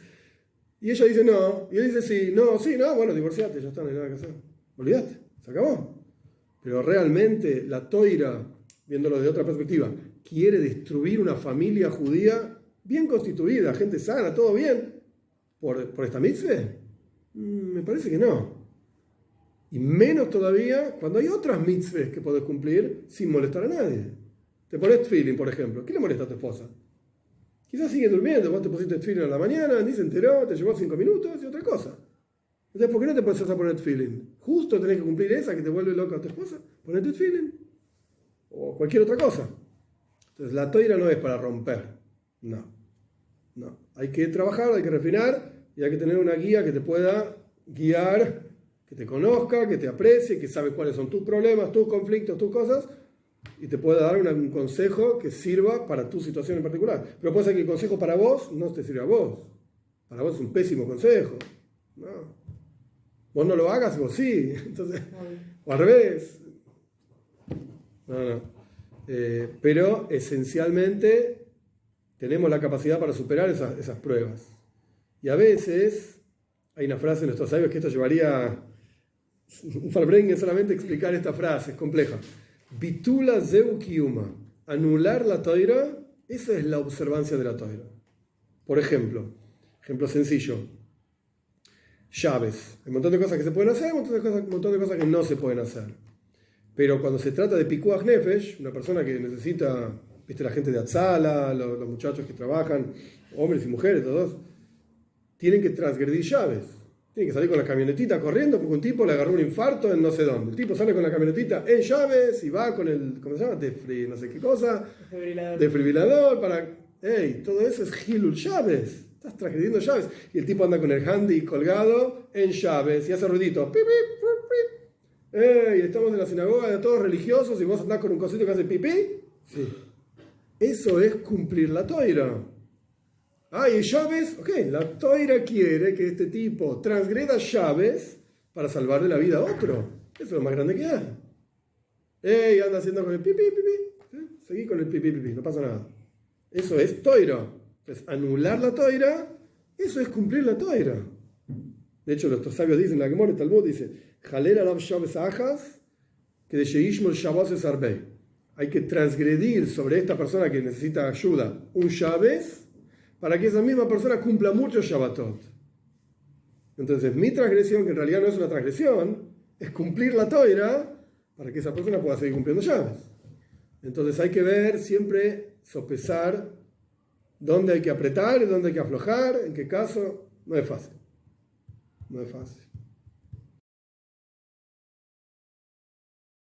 Y ella dice no, y él dice sí, no, bueno, divorciate, ya está, no hay nada que hacer. Olvídate, se acabó. Pero realmente la toira, viéndolo de otra perspectiva, quiere destruir una familia judía bien constituida, gente sana, todo bien, por esta mitzvah. Me parece que no. Y menos todavía cuando hay otras mitzvahs que podés cumplir sin molestar a nadie. Te pones tefilin, por ejemplo. ¿Qué le molesta a tu esposa? Quizás sigue durmiendo, vos te pusiste tefilin a la mañana, ni se enteró, te llevó 5 minutos y otra cosa. Entonces, ¿por qué no te pones a poner tefilin? Justo tenés que cumplir esa que te vuelve loca a tu esposa. Ponete tefilin. O cualquier otra cosa. Entonces, la toira no es para romper. No. Hay que trabajar, hay que refinar y hay que tener una guía que te pueda guiar, que te conozca, que te aprecie, que sabe cuáles son tus problemas, tus conflictos, tus cosas, y te pueda dar un consejo que sirva para tu situación en particular. Pero puede ser que el consejo para vos no te sirva a vos. Para vos es un pésimo consejo. No. Vos no lo hagas, vos sí. Entonces, o al revés. No. Pero esencialmente tenemos la capacidad para superar esas pruebas. Y a veces hay una frase en nuestros sabios que esto llevaría un Farbrengen solamente explicar esta frase, es compleja. Bitula zeu kiyuma. Anular la toira, esa es la observancia de la toira. Por ejemplo sencillo, llaves. Hay un montón de cosas que se pueden hacer, un montón de cosas que no se pueden hacer. Pero cuando se trata de pikuach nefesh, una persona que necesita, viste, la gente de Atzala, los muchachos que trabajan, hombres y mujeres, todos, tienen que transgredir llaves. Tienen que salir con la camionetita corriendo porque un tipo le agarró un infarto en no sé dónde. El tipo sale con la camionetita en llaves y va con el, ¿cómo se llama? No sé qué cosa. Desfibrilador para... todo eso es Hilul llaves. Estás transgrediendo llaves. Y el tipo anda con el handy colgado en llaves y hace ruidito. Pip, pip, pip, pip. Estamos en la sinagoga de todos religiosos y vos andás con un cosito que hace pipí. Sí. Eso es cumplir la toira. Y llaves, ok, la toira quiere que este tipo transgreda llaves para salvarle la vida a otro. Eso es lo más grande que hay. Anda haciendo con el pipí, pipí. Seguí con el pipí, pipí, no pasa nada. Eso es toira. Entonces, anular la toira, eso es cumplir la toira. De hecho, nuestros sabios dicen, la Gemara Talmud dice, Jalel alav shaves ajas, que de sheishmol shabos es arbei. Hay que transgredir sobre esta persona que necesita ayuda un shaves, para que esa misma persona cumpla muchos Shabbatot. Entonces, mi transgresión, que en realidad no es una transgresión, es cumplir la toira para que esa persona pueda seguir cumpliendo llaves. Entonces, hay que ver, siempre sopesar dónde hay que apretar y dónde hay que aflojar, en qué caso. No es fácil.